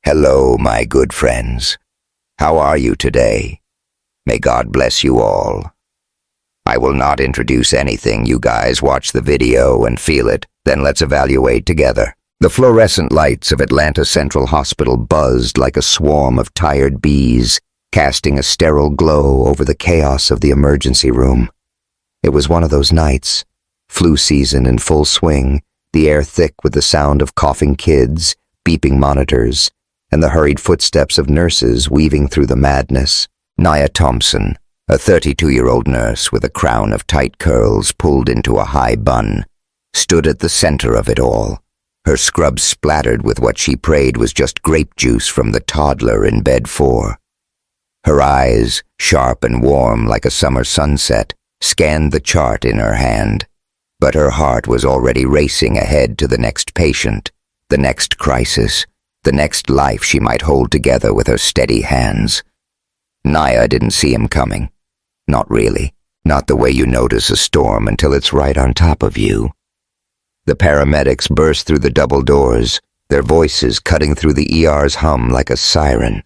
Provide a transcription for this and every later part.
Hello, my good friends. How are you today? May God bless you all. I will not introduce anything. You guys watch the video and feel it, then let's evaluate together. The fluorescent lights of Atlanta Central Hospital buzzed like a swarm of tired bees, casting a sterile glow over the chaos of the emergency room. It was one of those nights, flu season in full swing, the air thick with the sound of coughing kids, beeping monitors, and the hurried footsteps of nurses weaving through the madness. Nia Thompson, a 32-year-old nurse with a crown of tight curls pulled into a high bun, stood at the center of it all, her scrub splattered with what she prayed was just grape juice from the toddler in bed 4. Her eyes, sharp and warm like a summer sunset, scanned the chart in her hand, but her heart was already racing ahead to the next patient, the next crisis, the next life she might hold together with her steady hands. Nia didn't see him coming. Not really. Not the way you notice a storm until it's right on top of you. The paramedics burst through the double doors, their voices cutting through the ER's hum like a siren.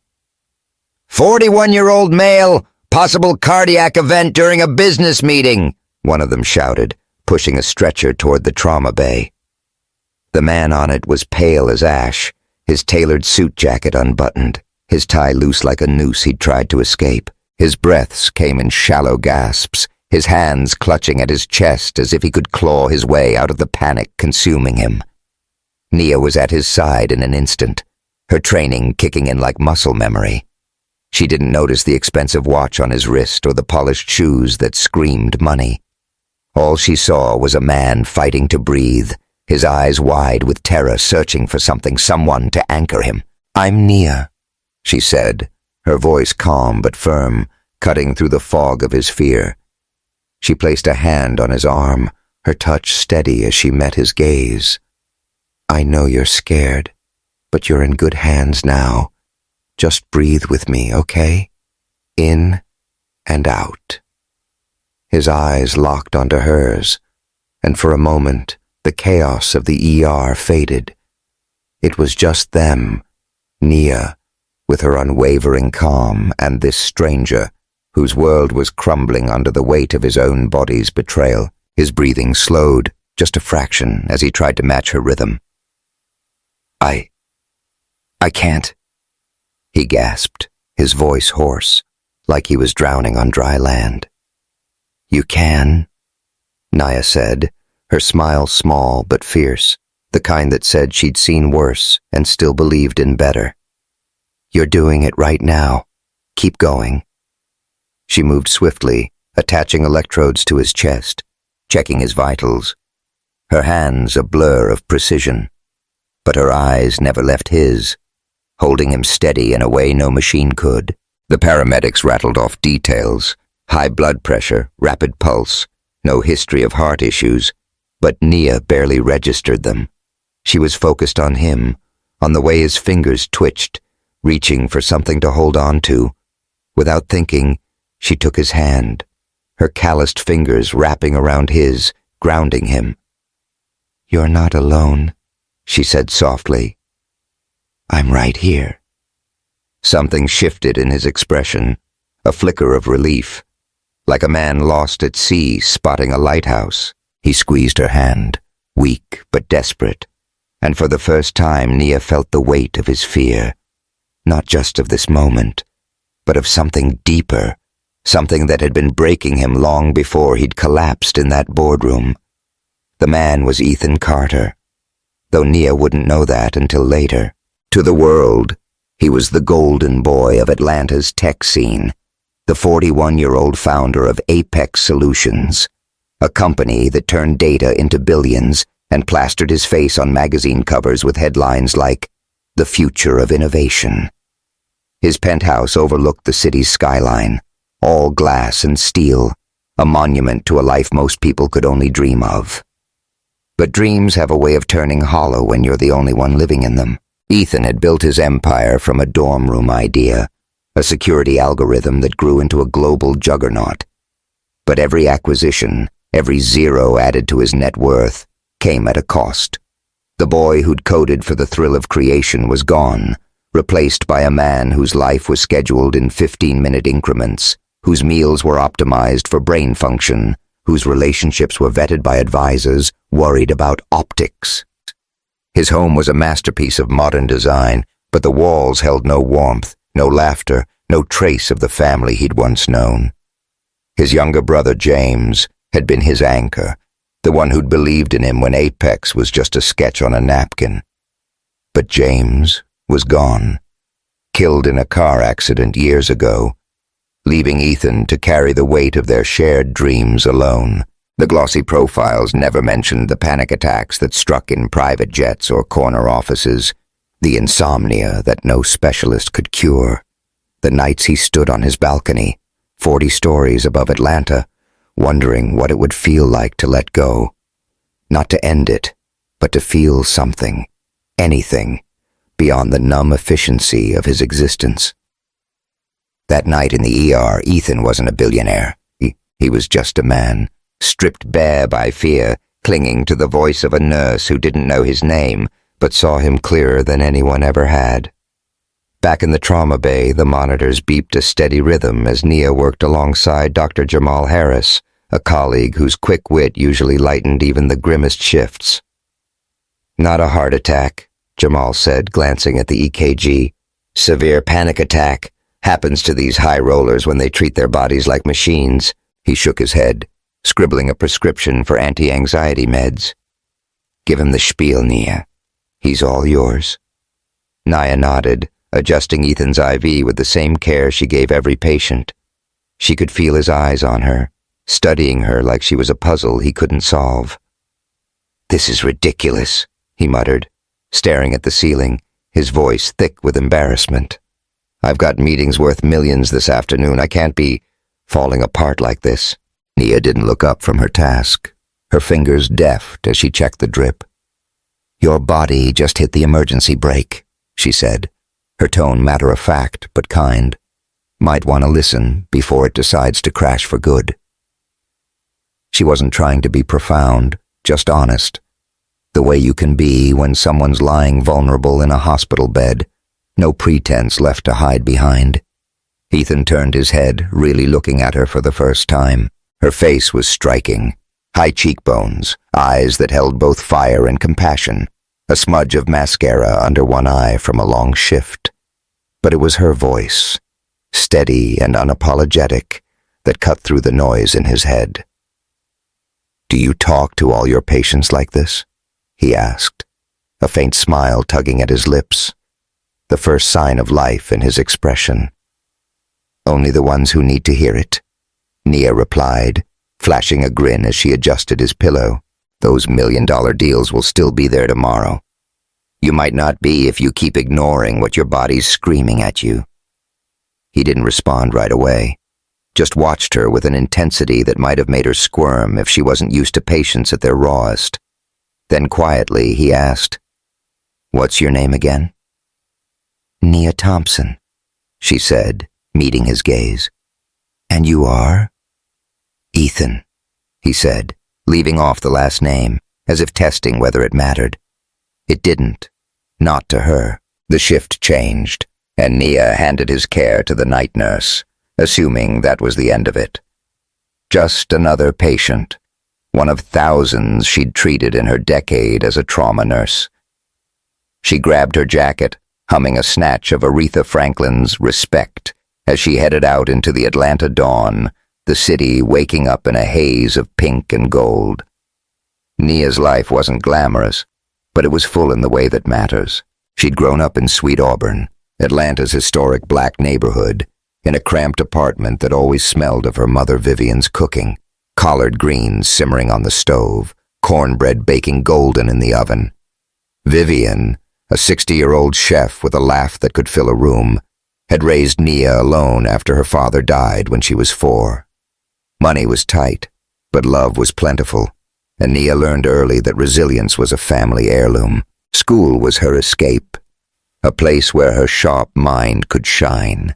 41-year-old male, possible cardiac event during a business meeting, one of them shouted, pushing a stretcher toward the trauma bay. The man on it was pale as ash, his tailored suit jacket unbuttoned, his tie loose like a noose he'd tried to escape. His breaths came in shallow gasps, his hands clutching at his chest as if he could claw his way out of the panic consuming him. Nia was at his side in an instant, her training kicking in like muscle memory. She didn't notice the expensive watch on his wrist or the polished shoes that screamed money. All she saw was a man fighting to breathe, his eyes wide with terror, searching for something, someone to anchor him. "I'm Nia," she said, her voice calm but firm, cutting through the fog of his fear. She placed a hand on his arm, her touch steady as she met his gaze. "I know you're scared, but you're in good hands now. Just breathe with me, okay? In and out." His eyes locked onto hers, and for a moment, the chaos of the ER faded. It was just them, Nia, with her unwavering calm, and this stranger, whose world was crumbling under the weight of his own body's betrayal. His breathing slowed, just a fraction, as he tried to match her rhythm. I can't," he gasped, his voice hoarse, like he was drowning on dry land. "You can," Nia said, her smile small but fierce, the kind that said she'd seen worse and still believed in better. "You're doing it right now. Keep going." She moved swiftly, attaching electrodes to his chest, checking his vitals, her hands a blur of precision, but her eyes never left his, holding him steady in a way no machine could. The paramedics rattled off details: high blood pressure, rapid pulse, no history of heart issues, but Nia barely registered them. She was focused on him, on the way his fingers twitched, reaching for something to hold on to. Without thinking, she took his hand, her calloused fingers wrapping around his, grounding him. "You're not alone," she said softly. "I'm right here." Something shifted in his expression, a flicker of relief, like a man lost at sea spotting a lighthouse. He squeezed her hand, weak but desperate, and for the first time Nia felt the weight of his fear, not just of this moment, but of something deeper, something that had been breaking him long before he'd collapsed in that boardroom. The man was Ethan Carter, though Nia wouldn't know that until later. To the world, he was the golden boy of Atlanta's tech scene, the 41-year-old founder of Apex Solutions, a company that turned data into billions and plastered his face on magazine covers with headlines like, "The Future of Innovation." His penthouse overlooked the city's skyline, all glass and steel, a monument to a life most people could only dream of. But dreams have a way of turning hollow when you're the only one living in them. Ethan had built his empire from a dorm room idea, a security algorithm that grew into a global juggernaut. But every acquisition, every zero added to his net worth, came at a cost. The boy who'd coded for the thrill of creation was gone, replaced by a man whose life was scheduled in 15-minute increments, whose meals were optimized for brain function, whose relationships were vetted by advisors worried about optics. His home was a masterpiece of modern design, but the walls held no warmth, no laughter, no trace of the family he'd once known. His younger brother, James, had been his anchor, the one who'd believed in him when Apex was just a sketch on a napkin. But James was gone, killed in a car accident years ago, leaving Ethan to carry the weight of their shared dreams alone. The glossy profiles never mentioned the panic attacks that struck in private jets or corner offices, the insomnia that no specialist could cure, the nights he stood on his balcony, 40 stories above Atlanta, wondering what it would feel like to let go. Not to end it, but to feel something, anything, beyond the numb efficiency of his existence. That night in the ER, Ethan wasn't a billionaire. He was just a man, stripped bare by fear, clinging to the voice of a nurse who didn't know his name, but saw him clearer than anyone ever had. Back in the trauma bay, the monitors beeped a steady rhythm as Nia worked alongside Dr. Jamal Harris, a colleague whose quick wit usually lightened even the grimmest shifts. "Not a heart attack," Jamal said, glancing at the EKG. "Severe panic attack. Happens to these high rollers when they treat their bodies like machines." He shook his head, scribbling a prescription for anti-anxiety meds. "Give him the spiel, Nia. He's all yours." Nia nodded, adjusting Ethan's IV with the same care she gave every patient. She could feel his eyes on her, studying her like she was a puzzle he couldn't solve. "This is ridiculous," he muttered, staring at the ceiling, his voice thick with embarrassment. "I've got meetings worth millions this afternoon. I can't be falling apart like this." Nia didn't look up from her task, her fingers deft as she checked the drip. "Your body just hit the emergency brake," she said, her tone matter-of-fact but kind. "Might want to listen before it decides to crash for good." She wasn't trying to be profound, just honest. The way you can be when someone's lying vulnerable in a hospital bed, no pretense left to hide behind. Ethan turned his head, really looking at her for the first time. Her face was striking. High cheekbones, eyes that held both fire and compassion, a smudge of mascara under one eye from a long shift. But it was her voice, steady and unapologetic, that cut through the noise in his head. "Do you talk to all your patients like this?" he asked, a faint smile tugging at his lips, the first sign of life in his expression. "Only the ones who need to hear it," Nia replied, flashing a grin as she adjusted his pillow. "Those million-dollar deals will still be there tomorrow. You might not be if you keep ignoring what your body's screaming at you." He didn't respond right away, just watched her with an intensity that might have made her squirm if she wasn't used to patients at their rawest. Then quietly he asked, "What's your name again?" "Nia Thompson," she said, meeting his gaze. "And you are?" "Ethan," he said, leaving off the last name, as if testing whether it mattered. It didn't. Not to her. The shift changed, and Nia handed his care to the night nurse, assuming that was the end of it. Just another patient, one of thousands she'd treated in her decade as a trauma nurse. She grabbed her jacket, humming a snatch of Aretha Franklin's Respect, as she headed out into the Atlanta dawn, the city waking up in a haze of pink and gold. Nia's life wasn't glamorous, but it was full in the way that matters. She'd grown up in Sweet Auburn, Atlanta's historic black neighborhood, in a cramped apartment that always smelled of her mother Vivian's cooking, collard greens simmering on the stove, cornbread baking golden in the oven. Vivian, a 60-year-old chef with a laugh that could fill a room, had raised Nia alone after her father died when she was 4. Money was tight, but love was plentiful, and Nia learned early that resilience was a family heirloom. School was her escape, a place where her sharp mind could shine.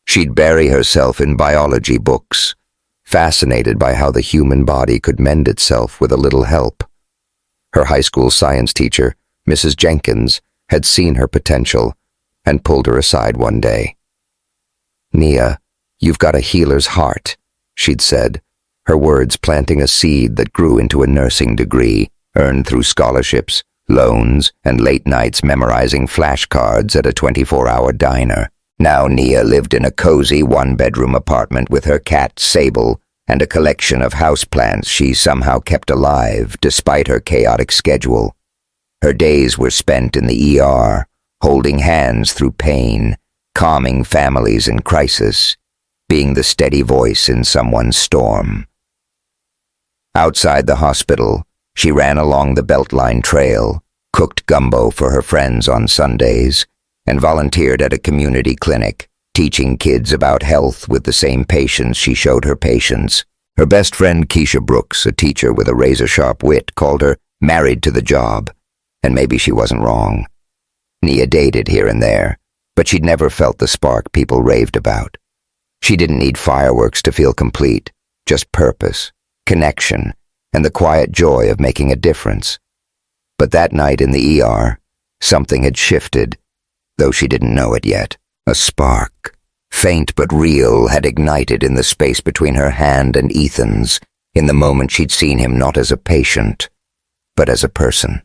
She'd bury herself in biology books, fascinated by how the human body could mend itself with a little help. Her high school science teacher, Mrs. Jenkins, had seen her potential, and pulled her aside one day. "Nia, you've got a healer's heart," she'd said, her words planting a seed that grew into a nursing degree, earned through scholarships, loans, and late nights memorizing flashcards at a 24-hour diner. Now Nia lived in a cozy one-bedroom apartment with her cat Sable and a collection of houseplants she somehow kept alive despite her chaotic schedule. Her days were spent in the ER, holding hands through pain, calming families in crisis, being the steady voice in someone's storm. Outside the hospital, she ran along the Beltline Trail, cooked gumbo for her friends on Sundays, and volunteered at a community clinic, teaching kids about health with the same patience she showed her patients. Her best friend Keisha Brooks, a teacher with a razor-sharp wit, called her married to the job, and maybe she wasn't wrong. Nia dated here and there, but she'd never felt the spark people raved about. She didn't need fireworks to feel complete, just purpose, connection, and the quiet joy of making a difference. But that night in the ER, something had shifted, though she didn't know it yet. A spark, faint but real, had ignited in the space between her hand and Ethan's, in the moment she'd seen him not as a patient, but as a person.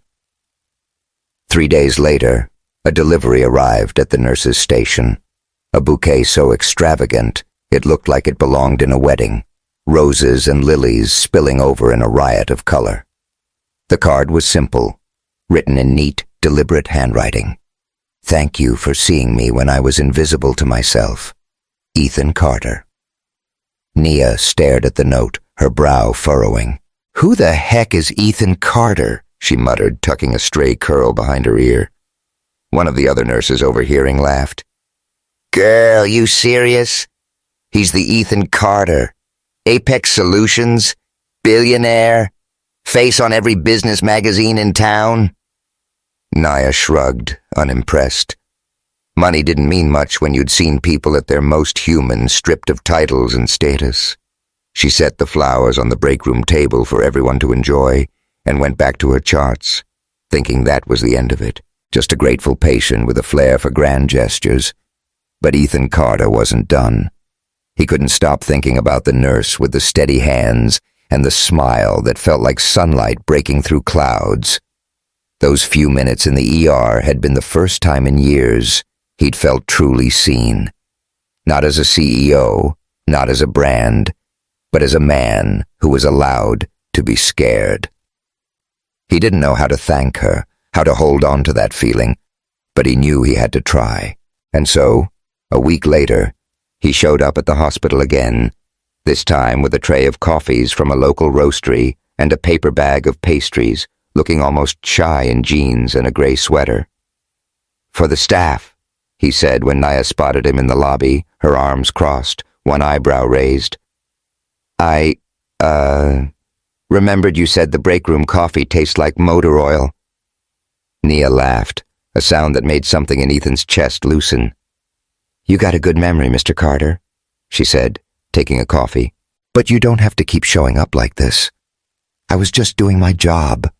3 days later, a delivery arrived at the nurse's station, a bouquet so extravagant it looked like it belonged in a wedding, roses and lilies spilling over in a riot of color. The card was simple, written in neat, deliberate handwriting. "Thank you for seeing me when I was invisible to myself. Ethan Carter." Nia stared at the note, her brow furrowing. "Who the heck is Ethan Carter?" she muttered, tucking a stray curl behind her ear. One of the other nurses overhearing laughed. "Girl, you serious? He's the Ethan Carter. Apex Solutions, billionaire, face on every business magazine in town." Nia shrugged, unimpressed. Money didn't mean much when you'd seen people at their most human, stripped of titles and status. She set the flowers on the break room table for everyone to enjoy and went back to her charts, thinking that was the end of it. Just a grateful patient with a flair for grand gestures. But Ethan Carter wasn't done. He couldn't stop thinking about the nurse with the steady hands and the smile that felt like sunlight breaking through clouds. Those few minutes in the ER had been the first time in years he'd felt truly seen. Not as a CEO, not as a brand, but as a man who was allowed to be scared. He didn't know how to thank her, how to hold on to that feeling, but he knew he had to try. And so, a week later, he showed up at the hospital again, this time with a tray of coffees from a local roastery and a paper bag of pastries, looking almost shy in jeans and a gray sweater. "For the staff," he said when Nia spotted him in the lobby, her arms crossed, one eyebrow raised. I remembered you said the break room coffee tastes like motor oil." Nia laughed, a sound that made something in Ethan's chest loosen. "You got a good memory, Mr. Carter," she said, taking a coffee. "But you don't have to keep showing up like this. I was just doing my job."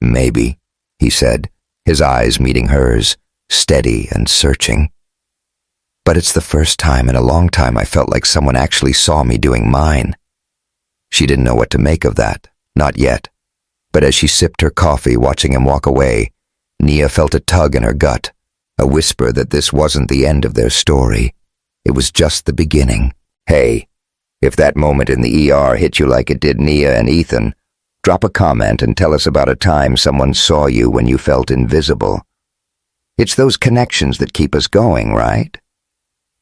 "Maybe," he said, his eyes meeting hers, steady and searching. "But it's the first time in a long time I felt like someone actually saw me doing mine." She didn't know what to make of that, not yet. But as she sipped her coffee watching him walk away, Nia felt a tug in her gut, a whisper that this wasn't the end of their story. It was just the beginning. Hey, if that moment in the ER hit you like it did Nia and Ethan, drop a comment and tell us about a time someone saw you when you felt invisible. It's those connections that keep us going, right?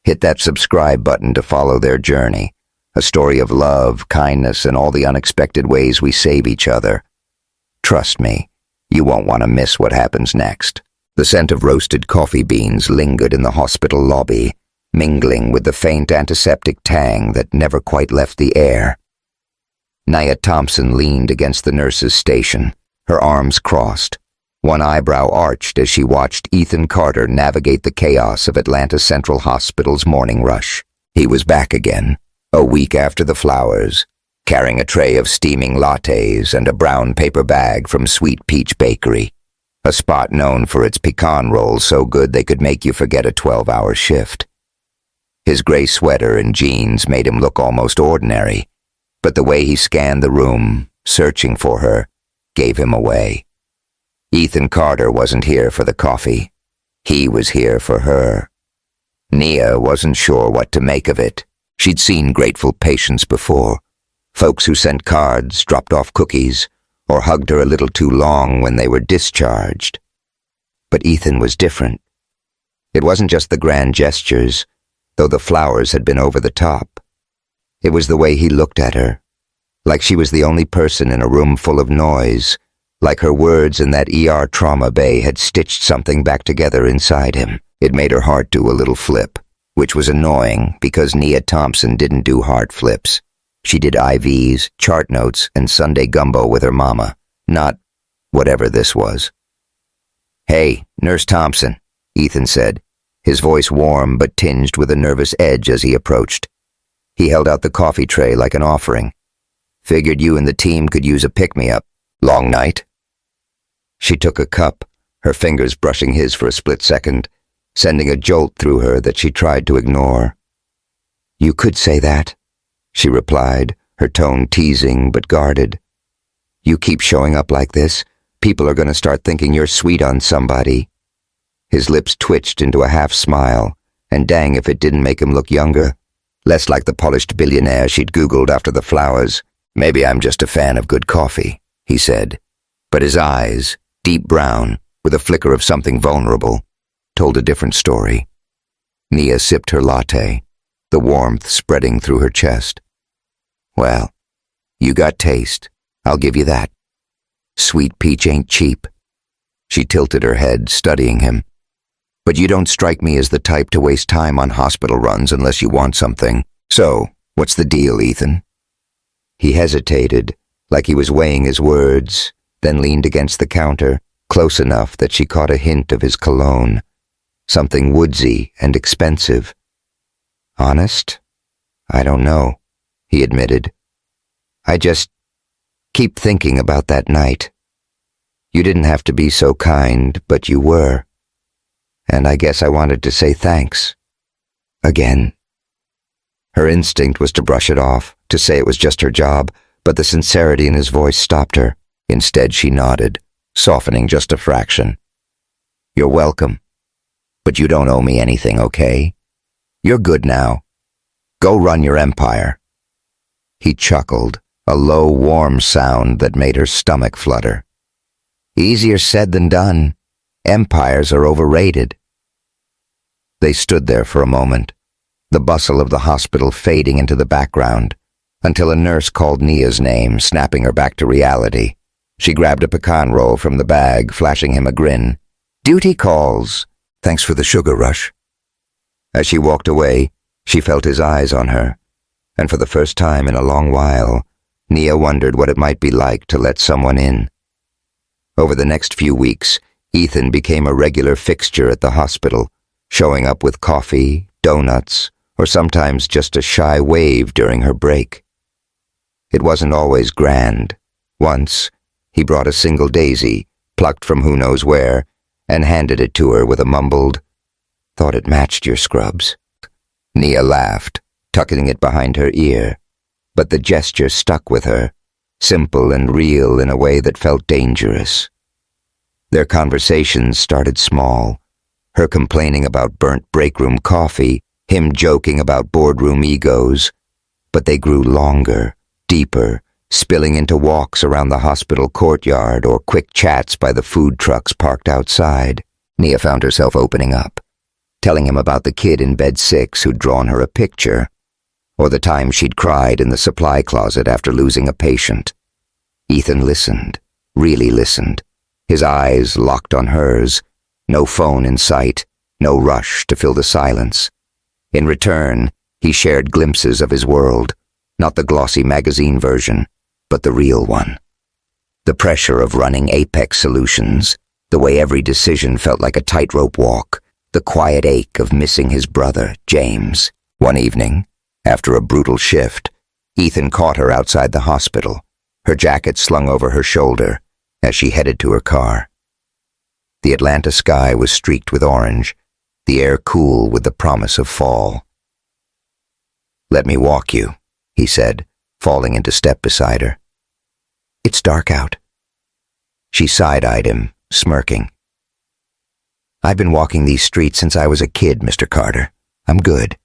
Hit that subscribe button to follow their journey, a story of love, kindness, and all the unexpected ways we save each other. Trust me, you won't want to miss what happens next. The scent of roasted coffee beans lingered in the hospital lobby, mingling with the faint antiseptic tang that never quite left the air. Nia Thompson leaned against the nurse's station, her arms crossed, one eyebrow arched as she watched Ethan Carter navigate the chaos of Atlanta Central Hospital's morning rush. He was back again, a week after the flowers, carrying a tray of steaming lattes and a brown paper bag from Sweet Peach Bakery. a spot known for its pecan rolls so good they could make you forget a 12-hour shift. His gray sweater and jeans made him look almost ordinary, but the way he scanned the room, searching for her, gave him away. Ethan Carter wasn't here for the coffee. He was here for her. Nia wasn't sure what to make of it. She'd seen grateful patients before. Folks who sent cards, dropped off cookies, or hugged her a little too long when they were discharged. But Ethan was different. It wasn't just the grand gestures, though the flowers had been over the top. It was the way he looked at her, like she was the only person in a room full of noise, like her words in that ER trauma bay had stitched something back together inside him. It made her heart do a little flip, which was annoying because Nia Thompson didn't do heart flips. She did IVs, chart notes, and Sunday gumbo with her mama, not whatever this was. "Hey, Nurse Thompson," Ethan said, his voice warm but tinged with a nervous edge as he approached. He held out the coffee tray like an offering. "Figured you and the team could use a pick-me-up. Long night?" She took a cup, her fingers brushing his for a split second, sending a jolt through her that she tried to ignore. "You could say that," she replied, her tone teasing but guarded. "You keep showing up like this, people are going to start thinking you're sweet on somebody." His lips twitched into a half-smile, and dang if it didn't make him look younger, less like the polished billionaire she'd Googled after the flowers. "Maybe I'm just a fan of good coffee," he said, but his eyes, deep brown, with a flicker of something vulnerable, told a different story. Nia sipped her latte, the warmth spreading through her chest. "Well, you got taste, I'll give you that. Sweet peach ain't cheap." She tilted her head, studying him. "But you don't strike me as the type to waste time on hospital runs unless you want something. So, what's the deal, Ethan?" He hesitated, like he was weighing his words, then leaned against the counter, close enough that she caught a hint of his cologne, something woodsy and expensive. "Honest? I don't know," he admitted. "I just keep thinking about that night. You didn't have to be so kind, but you were. And I guess I wanted to say thanks. Again." Her instinct was to brush it off, to say it was just her job, but the sincerity in his voice stopped her. Instead, she nodded, softening just a fraction. "You're welcome. But you don't owe me anything, okay? You're good now. Go run your empire." He chuckled, a low, warm sound that made her stomach flutter. "Easier said than done. Empires are overrated." They stood there for a moment, the bustle of the hospital fading into the background, until a nurse called Nia's name, snapping her back to reality. She grabbed a pecan roll from the bag, flashing him a grin. "Duty calls. Thanks for the sugar rush." As she walked away, she felt his eyes on her, and for the first time in a long while, Nia wondered what it might be like to let someone in. Over the next few weeks, Ethan became a regular fixture at the hospital, showing up with coffee, donuts, or sometimes just a shy wave during her break. It wasn't always grand. Once, he brought a single daisy, plucked from who knows where, and handed it to her with a mumbled, "Thought it matched your scrubs." Nia laughed, tucking it behind her ear, but the gesture stuck with her, simple and real in a way that felt dangerous. Their conversations started small, her complaining about burnt breakroom coffee, him joking about boardroom egos, but they grew longer, deeper, spilling into walks around the hospital courtyard or quick chats by the food trucks parked outside. Nia found herself opening up, telling him about the kid in bed 6 who'd drawn her a picture, or the time she'd cried in the supply closet after losing a patient. Ethan listened, really listened, his eyes locked on hers, no phone in sight, no rush to fill the silence. In return, he shared glimpses of his world, not the glossy magazine version, but the real one. The pressure of running Apex Solutions, the way every decision felt like a tightrope walk, the quiet ache of missing his brother, James. One evening, after a brutal shift, Ethan caught her outside the hospital, her jacket slung over her shoulder, as she headed to her car. The Atlanta sky was streaked with orange, the air cool with the promise of fall. "Let me walk you," he said, falling into step beside her. "It's dark out." She side-eyed him, smirking. "I've been walking these streets since I was a kid, Mr. Carter. I'm good."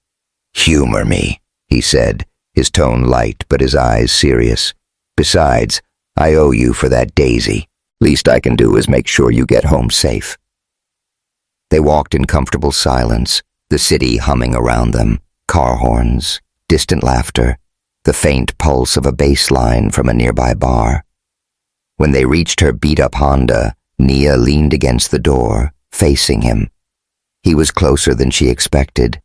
"Humor me," he said, his tone light but his eyes serious. "Besides, I owe you for that daisy. Least I can do is make sure you get home safe." They walked in comfortable silence, the city humming around them, car horns, distant laughter, the faint pulse of a bass line from a nearby bar. When they reached her beat-up Honda, Nia leaned against the door, facing him. He was closer than she expected,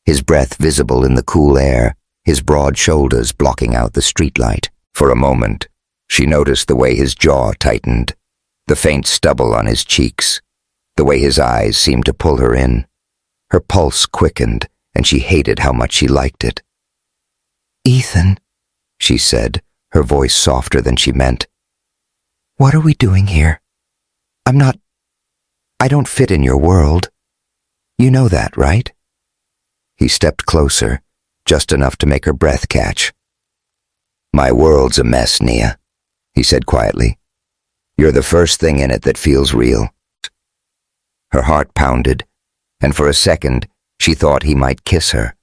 his breath visible in the cool air, his broad shoulders blocking out the streetlight. For a moment, she noticed the way his jaw tightened, the faint stubble on his cheeks, the way his eyes seemed to pull her in. Her pulse quickened, and she hated how much she liked it. "Ethan," she said, her voice softer than she meant. "What are we doing here? I don't fit in your world. You know that, right?" He stepped closer, just enough to make her breath catch. "My world's a mess, Nia," he said quietly. "You're the first thing in it that feels real." Her heart pounded, and for a second she thought he might kiss her.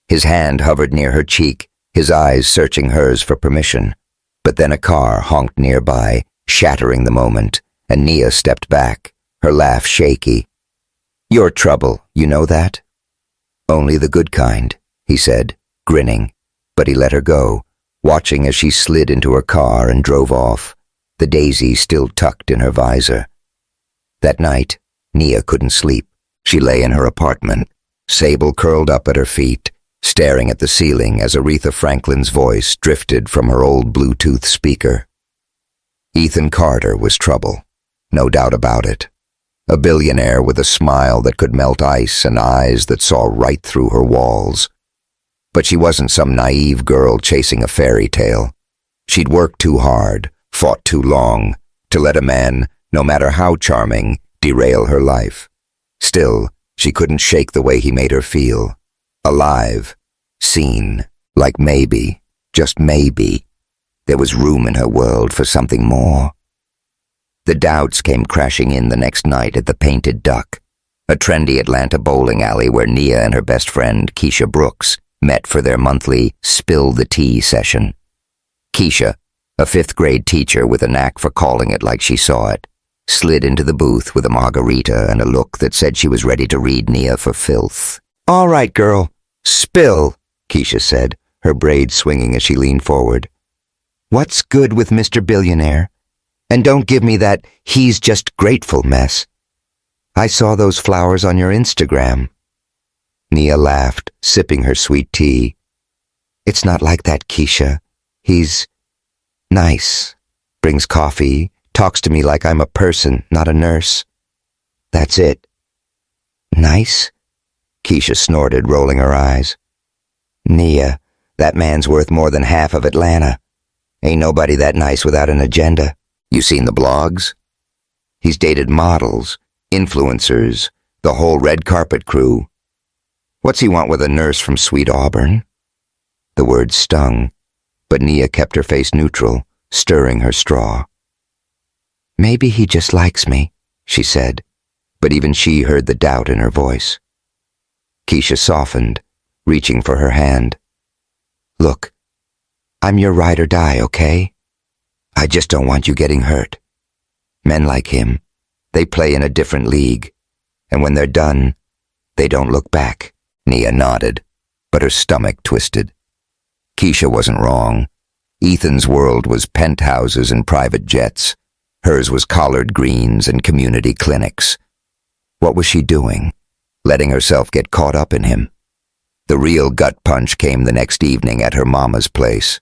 His hand hovered near her cheek, his eyes searching hers for permission. But then a car honked nearby, shattering the moment, and Nia stepped back, her laugh shaky. "You're trouble, you know that?" "Only the good kind," he said, grinning, but he let her go, watching as she slid into her car and drove off, the daisy still tucked in her visor. That night, Nia couldn't sleep. She lay in her apartment, Sable curled up at her feet, staring at the ceiling as Aretha Franklin's voice drifted from her old Bluetooth speaker. Ethan Carter was trouble, no doubt about it. A billionaire with a smile that could melt ice and eyes that saw right through her walls. But she wasn't some naive girl chasing a fairy tale. She'd worked too hard, fought too long, to let a man, no matter how charming, derail her life. Still, she couldn't shake the way he made her feel. Alive, seen, like maybe, just maybe, there was room in her world for something more. The doubts came crashing in the next night at the Painted Duck, a trendy Atlanta bowling alley where Nia and her best friend, Keisha Brooks, met for their monthly Spill the Tea session. Keisha, a fifth-grade teacher with a knack for calling it like she saw it, slid into the booth with a margarita and a look that said she was ready to read Nia for filth. "All right, girl, spill," Keisha said, her braids swinging as she leaned forward. "What's good with Mr. Billionaire? And don't give me that he's just grateful mess. I saw those flowers on your Instagram." Nia laughed, sipping her sweet tea. "It's not like that, Keisha. He's nice, brings coffee, talks to me like I'm a person, not a nurse. That's it." "Nice?" Keisha snorted, rolling her eyes. "Nia, that man's worth more than half of Atlanta. Ain't nobody that nice without an agenda. You seen the blogs? He's dated models, influencers, the whole red carpet crew. What's he want with a nurse from Sweet Auburn?" The words stung, but Nia kept her face neutral, stirring her straw. "Maybe he just likes me," she said, but even she heard the doubt in her voice. Keisha softened, reaching for her hand. "Look, I'm your ride or die, okay? I just don't want you getting hurt. Men like him, they play in a different league, and when they're done, they don't look back." Nia nodded, but her stomach twisted. Keisha wasn't wrong. Ethan's world was penthouses and private jets. Hers was collard greens and community clinics. What was she doing? Letting herself get caught up in him? The real gut punch came the next evening at her mama's place.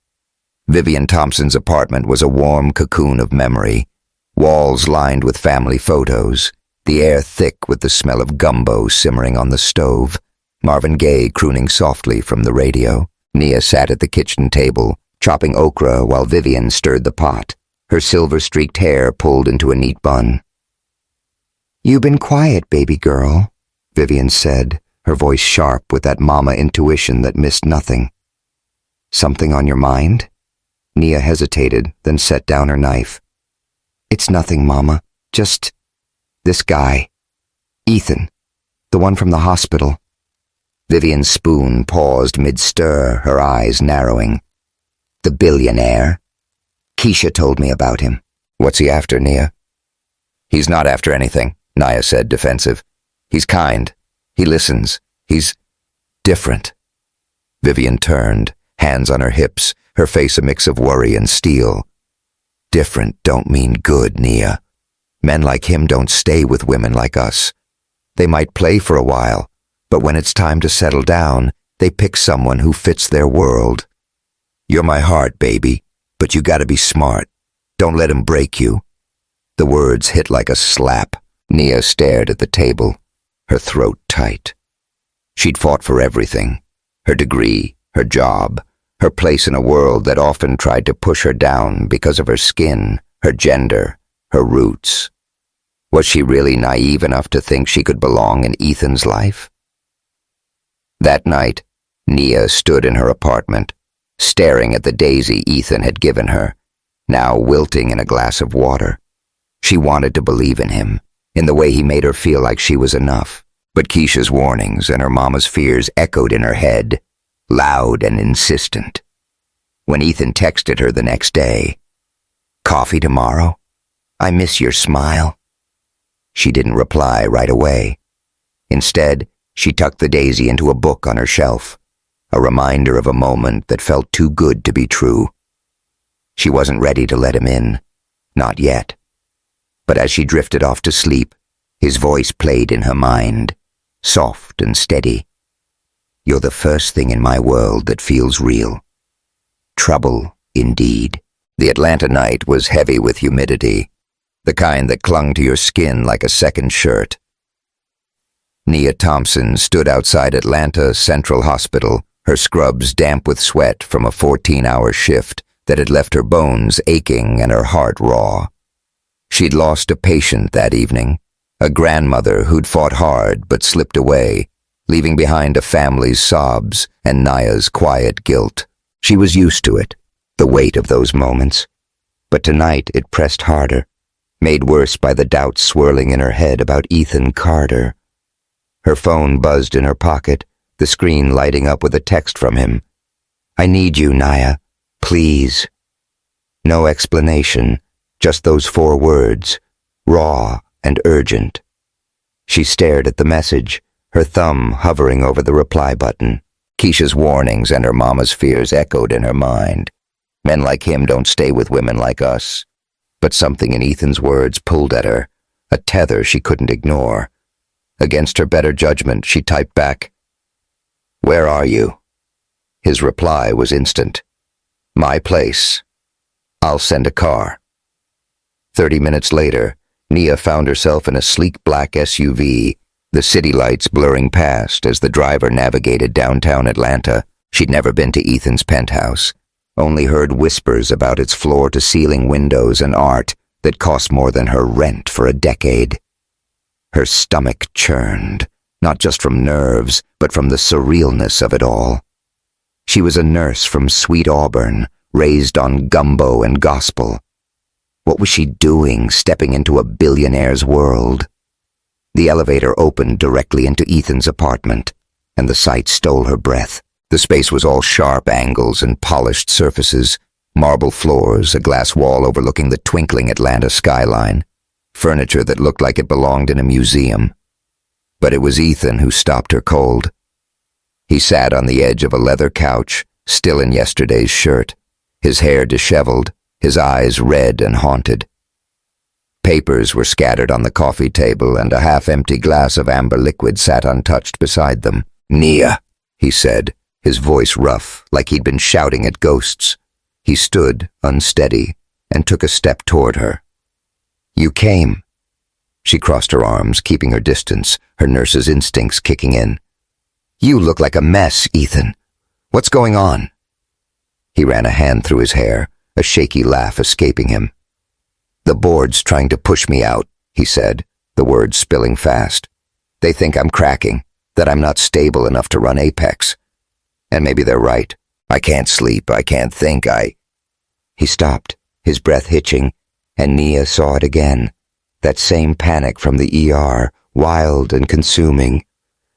Vivian Thompson's apartment was a warm cocoon of memory, walls lined with family photos, the air thick with the smell of gumbo simmering on the stove, Marvin Gaye crooning softly from the radio. Nia sat at the kitchen table, chopping okra while Vivian stirred the pot, her silver-streaked hair pulled into a neat bun. "You been quiet, baby girl," Vivian said, her voice sharp with that mama intuition that missed nothing. "Something on your mind?" Nia hesitated, then set down her knife. "It's nothing, Mama. Just this guy. Ethan, the one from the hospital." Vivian's spoon paused mid-stir, her eyes narrowing. "The billionaire? Keisha told me about him." "What's he after, Nia?" "He's not after anything," Nia said, defensive. "He's kind. He listens. He's different." Vivian turned, hands on her hips, her face a mix of worry and steel. "Different don't mean good, Nia. Men like him don't stay with women like us. They might play for a while, but when it's time to settle down, they pick someone who fits their world. You're my heart, baby, but you gotta be smart. Don't let him break you." The words hit like a slap. Nia stared at the table, her throat tight. She'd fought for everything: her degree, her job, her place in a world that often tried to push her down because of her skin, her gender, her roots. Was she really naive enough to think she could belong in Ethan's life? That night, Nia stood in her apartment, staring at the daisy Ethan had given her, now wilting in a glass of water. She wanted to believe in him, in the way he made her feel like she was enough. But Keisha's warnings and her mama's fears echoed in her head, loud and insistent. When Ethan texted her the next day, "Coffee tomorrow? I miss your smile." She didn't reply right away. Instead, she tucked the daisy into a book on her shelf, a reminder of a moment that felt too good to be true. She wasn't ready to let him in, not yet. But as she drifted off to sleep, his voice played in her mind, soft and steady. "You're the first thing in my world that feels real." Trouble, indeed. The Atlanta night was heavy with humidity, the kind that clung to your skin like a second shirt. Nia Thompson stood outside Atlanta Central Hospital, her scrubs damp with sweat from a 14-hour shift that had left her bones aching and her heart raw. She'd lost a patient that evening, a grandmother who'd fought hard but slipped away, leaving behind a family's sobs and Nia's quiet guilt. She was used to it, the weight of those moments. But tonight it pressed harder, made worse by the doubts swirling in her head about Ethan Carter. Her phone buzzed in her pocket, the screen lighting up with a text from him. "I need you, Nia. Please." No explanation, just those 4 words, raw and urgent. She stared at the message, her thumb hovering over the reply button. Keisha's warnings and her mama's fears echoed in her mind. Men like him don't stay with women like us. But something in Ethan's words pulled at her, a tether she couldn't ignore. Against her better judgment, she typed back, "Where are you?" His reply was instant. "My place. I'll send a car." 30 minutes later, Nia found herself in a sleek black SUV, the city lights blurring past as the driver navigated downtown Atlanta. She'd never been to Ethan's penthouse, only heard whispers about its floor-to-ceiling windows and art that cost more than her rent for a decade. Her stomach churned, not just from nerves, but from the surrealness of it all. She was a nurse from Sweet Auburn, raised on gumbo and gospel. What was she doing, stepping into a billionaire's world? The elevator opened directly into Ethan's apartment, and the sight stole her breath. The space was all sharp angles and polished surfaces, marble floors, a glass wall overlooking the twinkling Atlanta skyline, furniture that looked like it belonged in a museum. But it was Ethan who stopped her cold. He sat on the edge of a leather couch, still in yesterday's shirt, his hair disheveled, his eyes red and haunted. Papers were scattered on the coffee table, and a half-empty glass of amber liquid sat untouched beside them. "Nia," he said, his voice rough, like he'd been shouting at ghosts. He stood, unsteady, and took a step toward her. "You came." She crossed her arms, keeping her distance, her nurse's instincts kicking in. "You look like a mess, Ethan. What's going on?" He ran a hand through his hair, a shaky laugh escaping him. "The board's trying to push me out," he said, the words spilling fast. They think I'm cracking, that I'm not stable enough to run Apex. And maybe they're right. I can't sleep, I can't think, He stopped, his breath hitching, and Nia saw it again. That same panic from the ER, wild and consuming.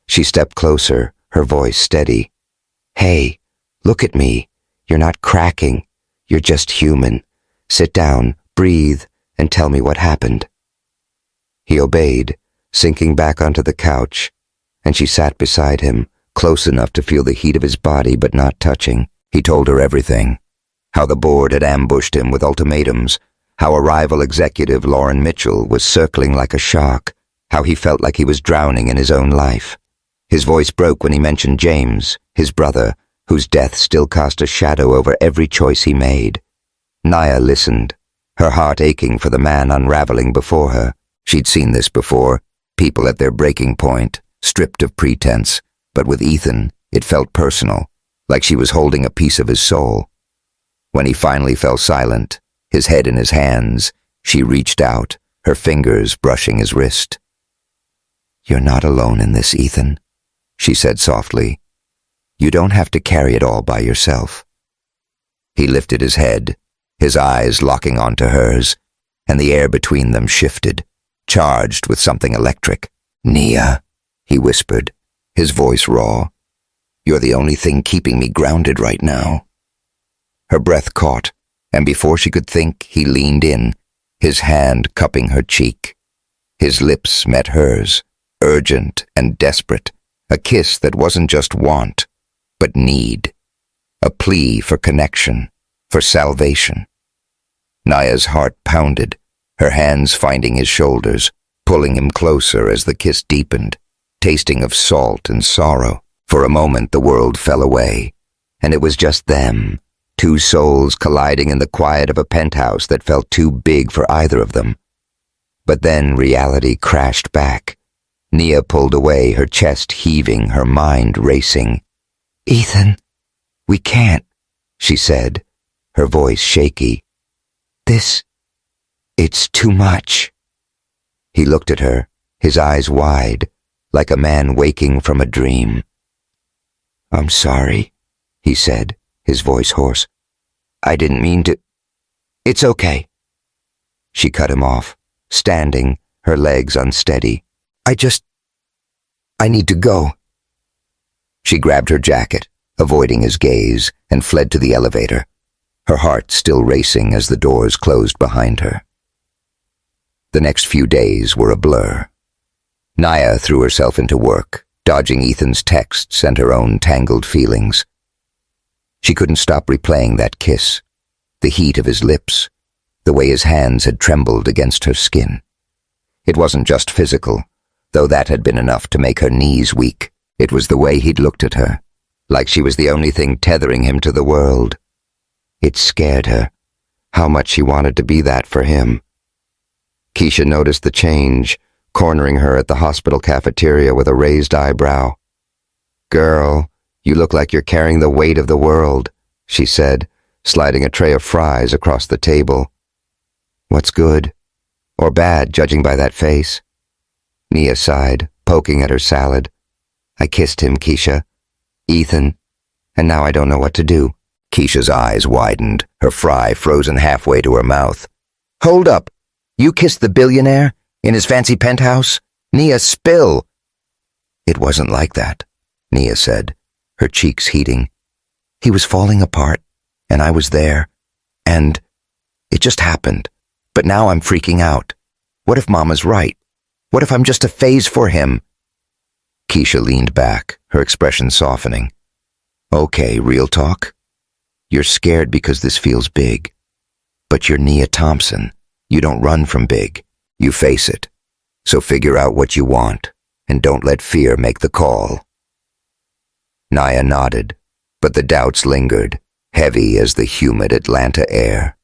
She stepped closer, her voice steady. Hey, look at me. You're not cracking. You're just human. Sit down, breathe, and tell me what happened. He obeyed, sinking back onto the couch, and she sat beside him, close enough to feel the heat of his body but not touching. He told her everything. How the board had ambushed him with ultimatums, how a rival executive, Lauren Mitchell, was circling like a shark, how he felt like he was drowning in his own life. His voice broke when he mentioned James, his brother, whose death still cast a shadow over every choice he made. Nia listened, her heart aching for the man unraveling before her. She'd seen this before, people at their breaking point, stripped of pretense, but with Ethan, it felt personal, like she was holding a piece of his soul. When he finally fell silent, his head in his hands, she reached out, her fingers brushing his wrist. You're not alone in this, Ethan, she said softly. You don't have to carry it all by yourself. He lifted his head, his eyes locking onto hers, and the air between them shifted, charged with something electric. Nia, he whispered, his voice raw. You're the only thing keeping me grounded right now. Her breath caught, and before she could think, he leaned in, his hand cupping her cheek. His lips met hers, urgent and desperate, a kiss that wasn't just want, but need, a plea for connection, for salvation. Nia's heart pounded, her hands finding his shoulders, pulling him closer as the kiss deepened, tasting of salt and sorrow. For a moment the world fell away, and it was just them, two souls colliding in the quiet of a penthouse that felt too big for either of them. But then reality crashed back. Nia pulled away, her chest heaving, her mind racing. Ethan, we can't, she said, her voice shaky. It's too much. He looked at her, his eyes wide, like a man waking from a dream. I'm sorry, he said, his voice hoarse. I didn't mean to. It's okay. She cut him off, standing, her legs unsteady. I need to go. She grabbed her jacket, avoiding his gaze, and fled to the elevator, her heart still racing as the doors closed behind her. The next few days were a blur. Nia threw herself into work, dodging Ethan's texts and her own tangled feelings. She couldn't stop replaying that kiss, the heat of his lips, the way his hands had trembled against her skin. It wasn't just physical, though that had been enough to make her knees weak. It was the way he'd looked at her, like she was the only thing tethering him to the world. It scared her, how much she wanted to be that for him. Keisha noticed the change, cornering her at the hospital cafeteria with a raised eyebrow. Girl, you look like you're carrying the weight of the world, she said, sliding a tray of fries across the table. What's good? Or bad, judging by that face? Nia sighed, poking at her salad. I kissed him, Keisha. Ethan. And now I don't know what to do. Keisha's eyes widened, her fry frozen halfway to her mouth. Hold up. You kissed the billionaire? In his fancy penthouse? Nia, spill! It wasn't like that, Nia said, her cheeks heating. He was falling apart, and I was there. And it just happened. But now I'm freaking out. What if Mama's right? What if I'm just a phase for him? Keisha leaned back, her expression softening. Okay, real talk. You're scared because this feels big. But you're Nia Thompson. You don't run from big. You face it. So figure out what you want, and don't let fear make the call. Nia nodded, but the doubts lingered, heavy as the humid Atlanta air.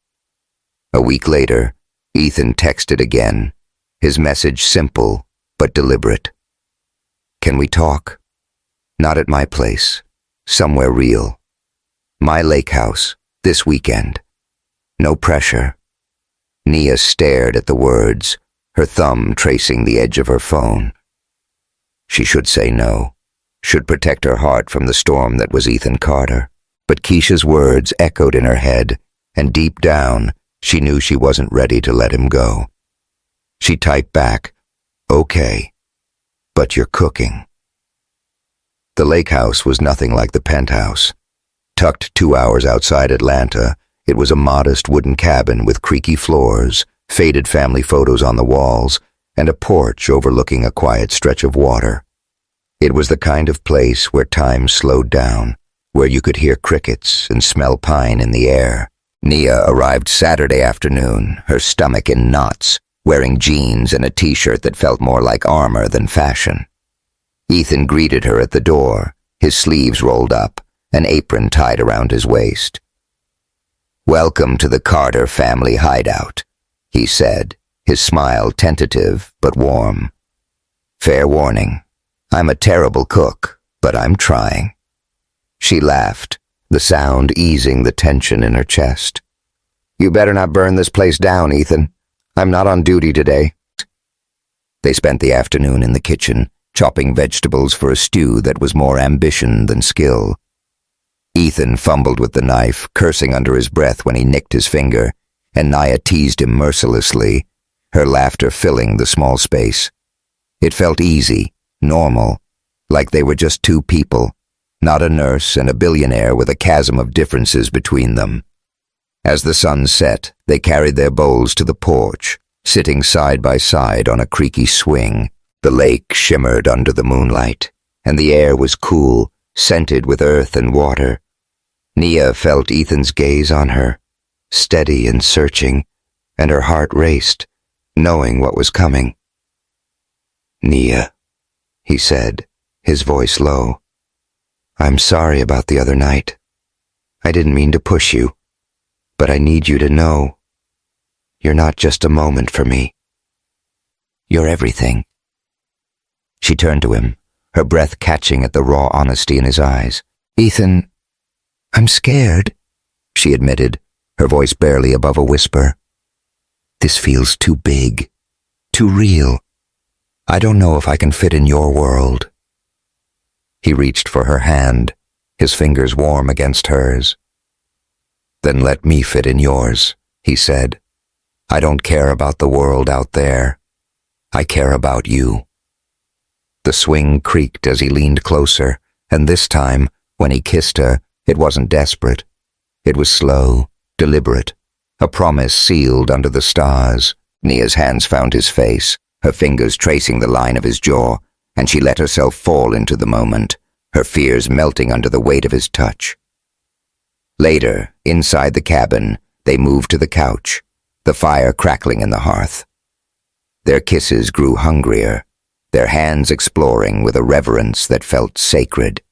A week later, Ethan texted again, his message simple but deliberate. Can we talk? Not at my place. Somewhere real. My lake house, this weekend. No pressure. Nia stared at the words, her thumb tracing the edge of her phone. She should say no, should protect her heart from the storm that was Ethan Carter. But Keisha's words echoed in her head, and deep down, she knew she wasn't ready to let him go. She typed back, "Okay, but you're cooking." The lake house was nothing like the Penthouse. Tucked 2 hours outside Atlanta, it was a modest wooden cabin with creaky floors, faded family photos on the walls, and a porch overlooking a quiet stretch of water. It was the kind of place where time slowed down, where you could hear crickets and smell pine in the air. Nia arrived Saturday afternoon, her stomach in knots, wearing jeans and a t-shirt that felt more like armor than fashion. Ethan greeted her at the door, his sleeves rolled up, an apron tied around his waist. "Welcome to the Carter family hideout," he said, his smile tentative but warm. "Fair warning, I'm a terrible cook, but I'm trying." She laughed, the sound easing the tension in her chest. "You better not burn this place down, Ethan. I'm not on duty today." They spent the afternoon in the kitchen, chopping vegetables for a stew that was more ambition than skill. Ethan fumbled with the knife, cursing under his breath when he nicked his finger, and Nia teased him mercilessly, her laughter filling the small space. It felt easy, normal, like they were just two people, not a nurse and a billionaire with a chasm of differences between them. As the sun set, they carried their bowls to the porch, sitting side by side on a creaky swing. The lake shimmered under the moonlight, and the air was cool, scented with earth and water. Nia felt Ethan's gaze on her, steady and searching, and her heart raced, knowing what was coming. "Nia," he said, his voice low. "I'm sorry about the other night. I didn't mean to push you, but I need you to know. You're not just a moment for me. You're everything." She turned to him, her breath catching at the raw honesty in his eyes. "Ethan, I'm scared," she admitted, her voice barely above a whisper. "This feels too big, too real. I don't know if I can fit in your world." He reached for her hand, his fingers warm against hers. "Then let me fit in yours," he said. "I don't care about the world out there. I care about you." The swing creaked as he leaned closer, and this time, when he kissed her, it wasn't desperate. It was slow, deliberate, a promise sealed under the stars. Nia's hands found his face, her fingers tracing the line of his jaw, and she let herself fall into the moment, her fears melting under the weight of his touch. Later, inside the cabin, they moved to the couch, the fire crackling in the hearth. Their kisses grew hungrier, their hands exploring with a reverence that felt sacred.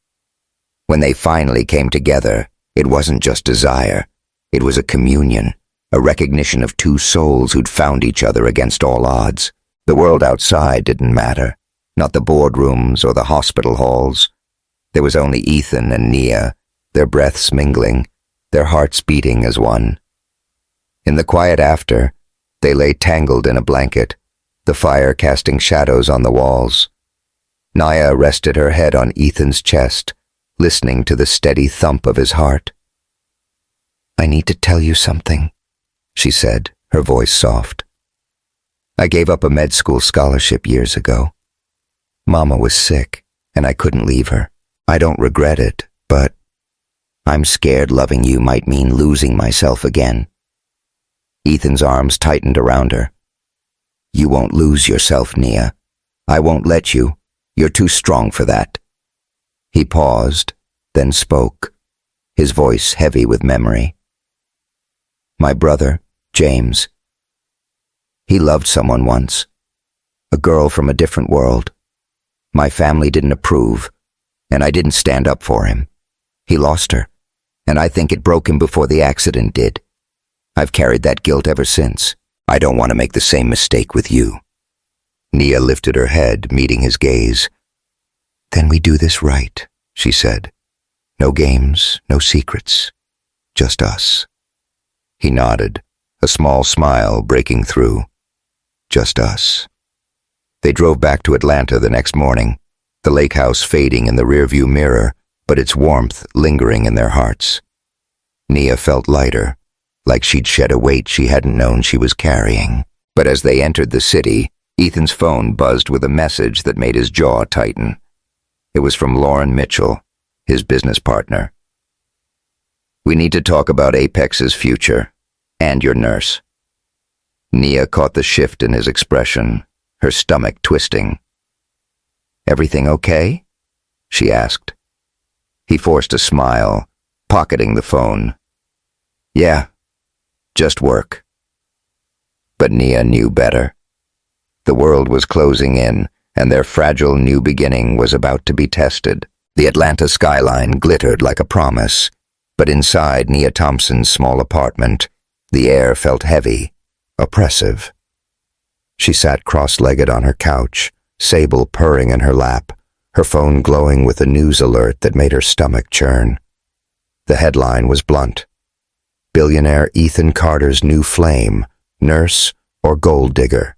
When they finally came together, it wasn't just desire, it was a communion, a recognition of two souls who'd found each other against all odds. The world outside didn't matter, not the boardrooms or the hospital halls. There was only Ethan and Nia, their breaths mingling, their hearts beating as one. In the quiet after, they lay tangled in a blanket, the fire casting shadows on the walls. Nia rested her head on Ethan's chest, listening to the steady thump of his heart. "I need to tell you something," she said, her voice soft. "I gave up a med school scholarship years ago. Mama was sick, and I couldn't leave her. I don't regret it, but I'm scared loving you might mean losing myself again." Ethan's arms tightened around her. "You won't lose yourself, Nia. I won't let you. You're too strong for that." He paused, then spoke, his voice heavy with memory. "My brother, James. He loved someone once, a girl from a different world. My family didn't approve, and I didn't stand up for him. He lost her, and I think it broke him before the accident did. I've carried that guilt ever since. I don't want to make the same mistake with you." Nia lifted her head, meeting his gaze. "Then we do this right," she said. "No games, no secrets, just us." He nodded, a small smile breaking through. just us. They drove back to Atlanta the next morning, the lake house fading in the rearview mirror, but its warmth lingering in their hearts. Nia felt lighter, like she'd shed a weight she hadn't known she was carrying. But as they entered the city, Ethan's phone buzzed with a message that made his jaw tighten. It was from Lauren Mitchell, his business partner. "We need to talk about Apex's future, and your nurse." Nia caught the shift in his expression, her stomach twisting. "Everything okay?" she asked. He forced a smile, pocketing the phone. "Yeah, just work." But Nia knew better. The world was closing in, and their fragile new beginning was about to be tested. The Atlanta skyline glittered like a promise, but inside Nia Thompson's small apartment, the air felt heavy, oppressive. She sat cross-legged on her couch, Sable purring in her lap, her phone glowing with a news alert that made her stomach churn. The headline was blunt: "Billionaire Ethan Carter's new flame, nurse or gold digger."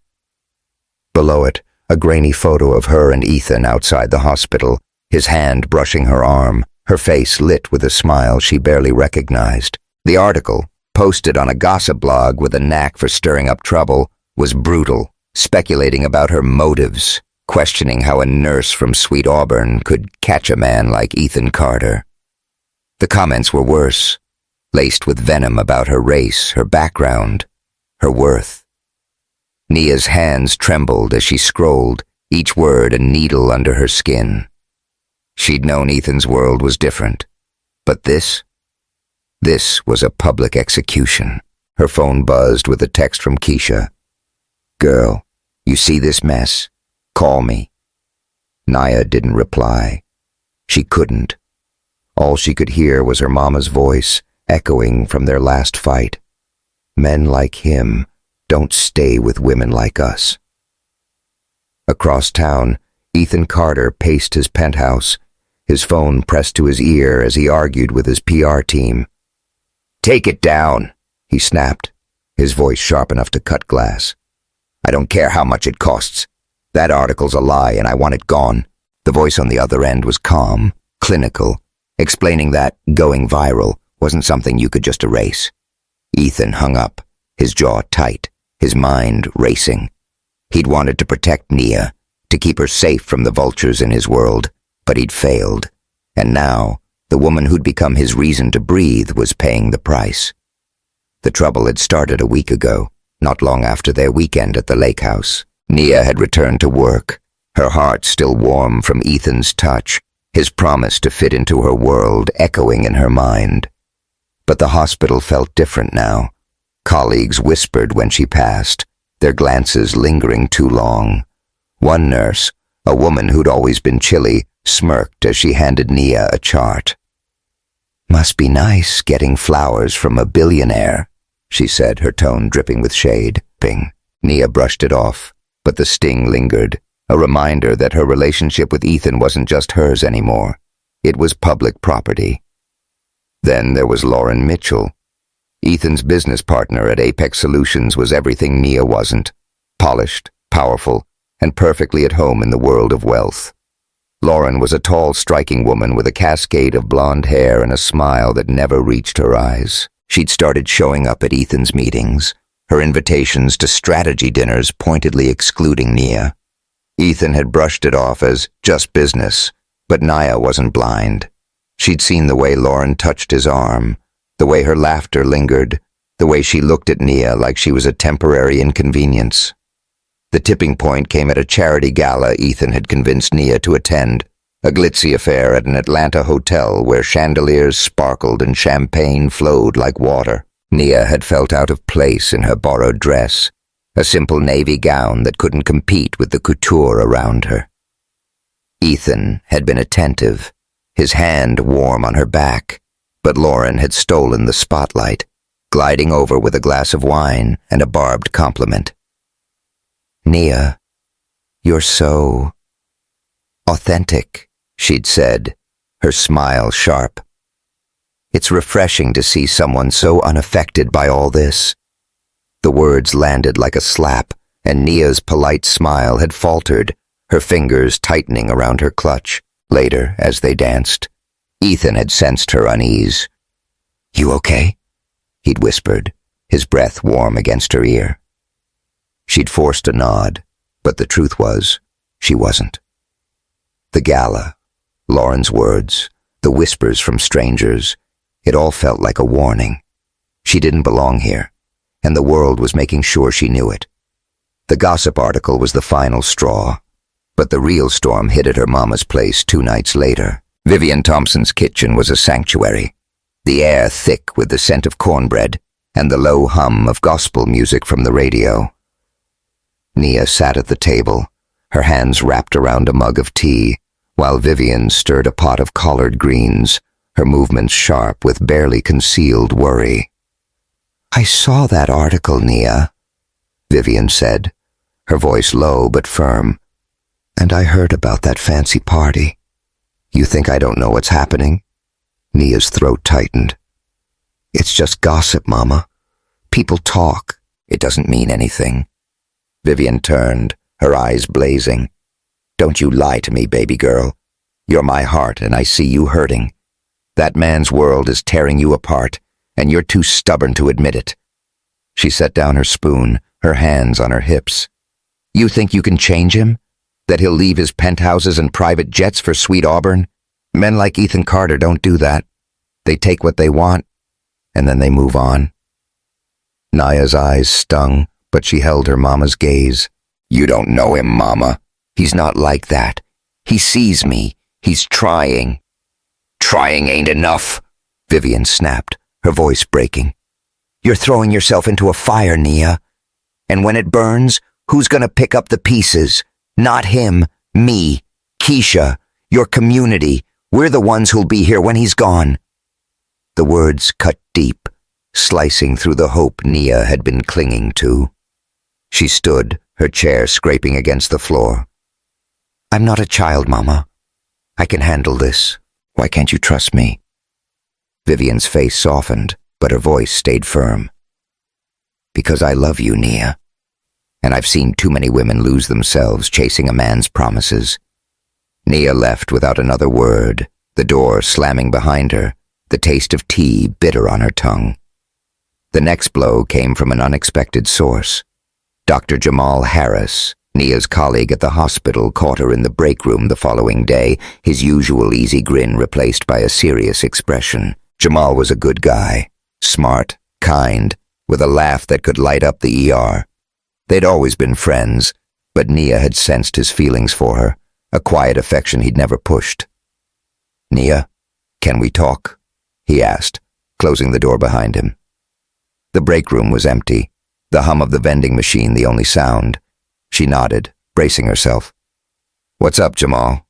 Below it, a grainy photo of her and Ethan outside the hospital, his hand brushing her arm, her face lit with a smile she barely recognized. The article, posted on a gossip blog with a knack for stirring up trouble, was brutal, speculating about her motives, questioning how a nurse from Sweet Auburn could catch a man like Ethan Carter. The comments were worse, laced with venom about her race, her background, her worth. Nia's hands trembled as she scrolled, each word a needle under her skin. She'd known Ethan's world was different, but this was a public execution. Her phone buzzed with a text from Keisha. "Girl, you see this mess? Call me." Nia didn't reply. She couldn't. All she could hear was her mama's voice, echoing from their last fight. "Men like him don't stay with women like us." Across town, Ethan Carter paced his penthouse, his phone pressed to his ear as he argued with his PR team. "Take it down," he snapped, his voice sharp enough to cut glass. "I don't care how much it costs. That article's a lie and I want it gone." The voice on the other end was calm, clinical, explaining that going viral wasn't something you could just erase. Ethan hung up, his jaw tight, his mind racing. He'd wanted to protect Nia, to keep her safe from the vultures in his world, but he'd failed. And now, the woman who'd become his reason to breathe was paying the price. The trouble had started a week ago, not long after their weekend at the lake house. Nia had returned to work, her heart still warm from Ethan's touch, his promise to fit into her world echoing in her mind. But the hospital felt different now. Colleagues whispered when she passed, their glances lingering too long. One nurse, a woman who'd always been chilly, smirked as she handed Nia a chart. "Must be nice getting flowers from a billionaire," she said, her tone dripping with shade. Ping. Nia brushed it off, but the sting lingered, a reminder that her relationship with Ethan wasn't just hers anymore. It was public property. Then there was Lauren Mitchell. Ethan's business partner at Apex Solutions was everything Nia wasn't: polished, powerful, and perfectly at home in the world of wealth. Lauren was a tall, striking woman with a cascade of blonde hair and a smile that never reached her eyes. She'd started showing up at Ethan's meetings, her invitations to strategy dinners pointedly excluding Nia. Ethan had brushed it off as just business, but Nia wasn't blind. She'd seen the way Lauren touched his arm, the way her laughter lingered, the way she looked at Nia like she was a temporary inconvenience. The tipping point came at a charity gala Ethan had convinced Nia to attend, a glitzy affair at an Atlanta hotel where chandeliers sparkled and champagne flowed like water. Nia had felt out of place in her borrowed dress, a simple navy gown that couldn't compete with the couture around her. Ethan had been attentive, his hand warm on her back, but Lauren had stolen the spotlight, gliding over with a glass of wine and a barbed compliment. "Nia, you're so authentic," she'd said, her smile sharp. "It's refreshing to see someone so unaffected by all this." The words landed like a slap, and Nia's polite smile had faltered, her fingers tightening around her clutch. Later, as they danced, Ethan had sensed her unease. "You okay?" he'd whispered, his breath warm against her ear. She'd forced a nod, but the truth was, she wasn't. The gala, Lauren's words, the whispers from strangers, it all felt like a warning. She didn't belong here, and the world was making sure she knew it. The gossip article was the final straw, but the real storm hit at her mama's place 2 nights later. Vivian Thompson's kitchen was a sanctuary, the air thick with the scent of cornbread and the low hum of gospel music from the radio. Nia sat at the table, her hands wrapped around a mug of tea, while Vivian stirred a pot of collard greens, her movements sharp with barely concealed worry. "I saw that article, Nia," Vivian said, her voice low but firm. "And I heard about that fancy party. You think I don't know what's happening?" Nia's throat tightened. "It's just gossip, Mama. People talk. It doesn't mean anything." Vivian turned, her eyes blazing. "Don't you lie to me, baby girl. You're my heart, and I see you hurting. That man's world is tearing you apart, and you're too stubborn to admit it." She set down her spoon, her hands on her hips. "You think you can change him? That he'll leave his penthouses and private jets for Sweet Auburn? Men like Ethan Carter don't do that. They take what they want, and then they move on." Nia's eyes stung, but she held her mama's gaze. "You don't know him, Mama. He's not like that. He sees me. He's trying." "Trying ain't enough," Vivian snapped, her voice breaking. "You're throwing yourself into a fire, Nia. And when it burns, who's gonna pick up the pieces? Not him, me, Keisha, your community. We're the ones who'll be here when he's gone." The words cut deep, slicing through the hope Nia had been clinging to. She stood, her chair scraping against the floor. "I'm not a child, Mama. I can handle this. Why can't you trust me?" Vivian's face softened, but her voice stayed firm. "Because I love you, Nia. And I've seen too many women lose themselves chasing a man's promises." Nia left without another word, the door slamming behind her, the taste of tea bitter on her tongue. The next blow came from an unexpected source. Dr. Jamal Harris, Nia's colleague at the hospital, caught her in the break room the following day, his usual easy grin replaced by a serious expression. Jamal was a good guy, smart, kind, with a laugh that could light up the ER. They'd always been friends, but Nia had sensed his feelings for her, a quiet affection he'd never pushed. "Nia, can we talk?" he asked, closing the door behind him. The break room was empty, the hum of the vending machine the only sound. She nodded, bracing herself. "What's up, Jamal?"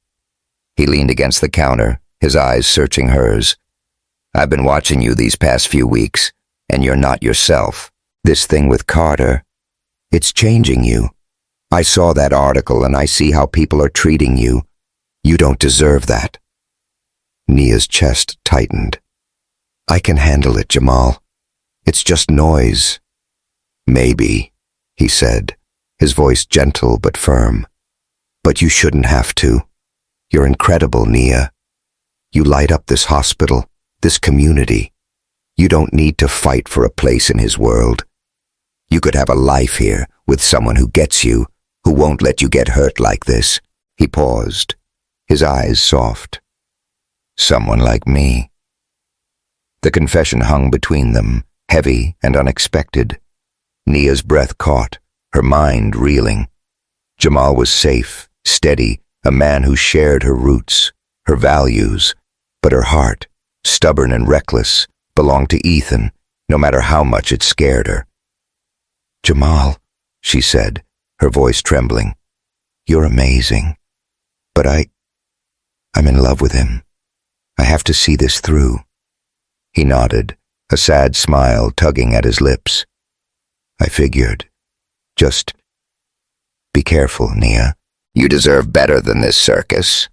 He leaned against the counter, his eyes searching hers. "I've been watching you these past few weeks, and you're not yourself. This thing with Carter, it's changing you. I saw that article and I see how people are treating you. You don't deserve that." Nia's chest tightened. "I can handle it, Jamal. It's just noise." "Maybe," he said, his voice gentle but firm. "But you shouldn't have to. You're incredible, Nia. You light up this hospital, this community. You don't need to fight for a place in his world. You could have a life here with someone who gets you, who won't let you get hurt like this." He paused, his eyes soft. "Someone like me." The confession hung between them, heavy and unexpected. Nia's breath caught, her mind reeling. Jamal was safe, steady, a man who shared her roots, her values, but her heart, stubborn and reckless, belonged to Ethan, no matter how much it scared her. "Jamal," she said, her voice trembling, "you're amazing. But I'm in love with him. I have to see this through." He nodded, a sad smile tugging at his lips. "I figured. Just be careful, Nia. You deserve better than this circus."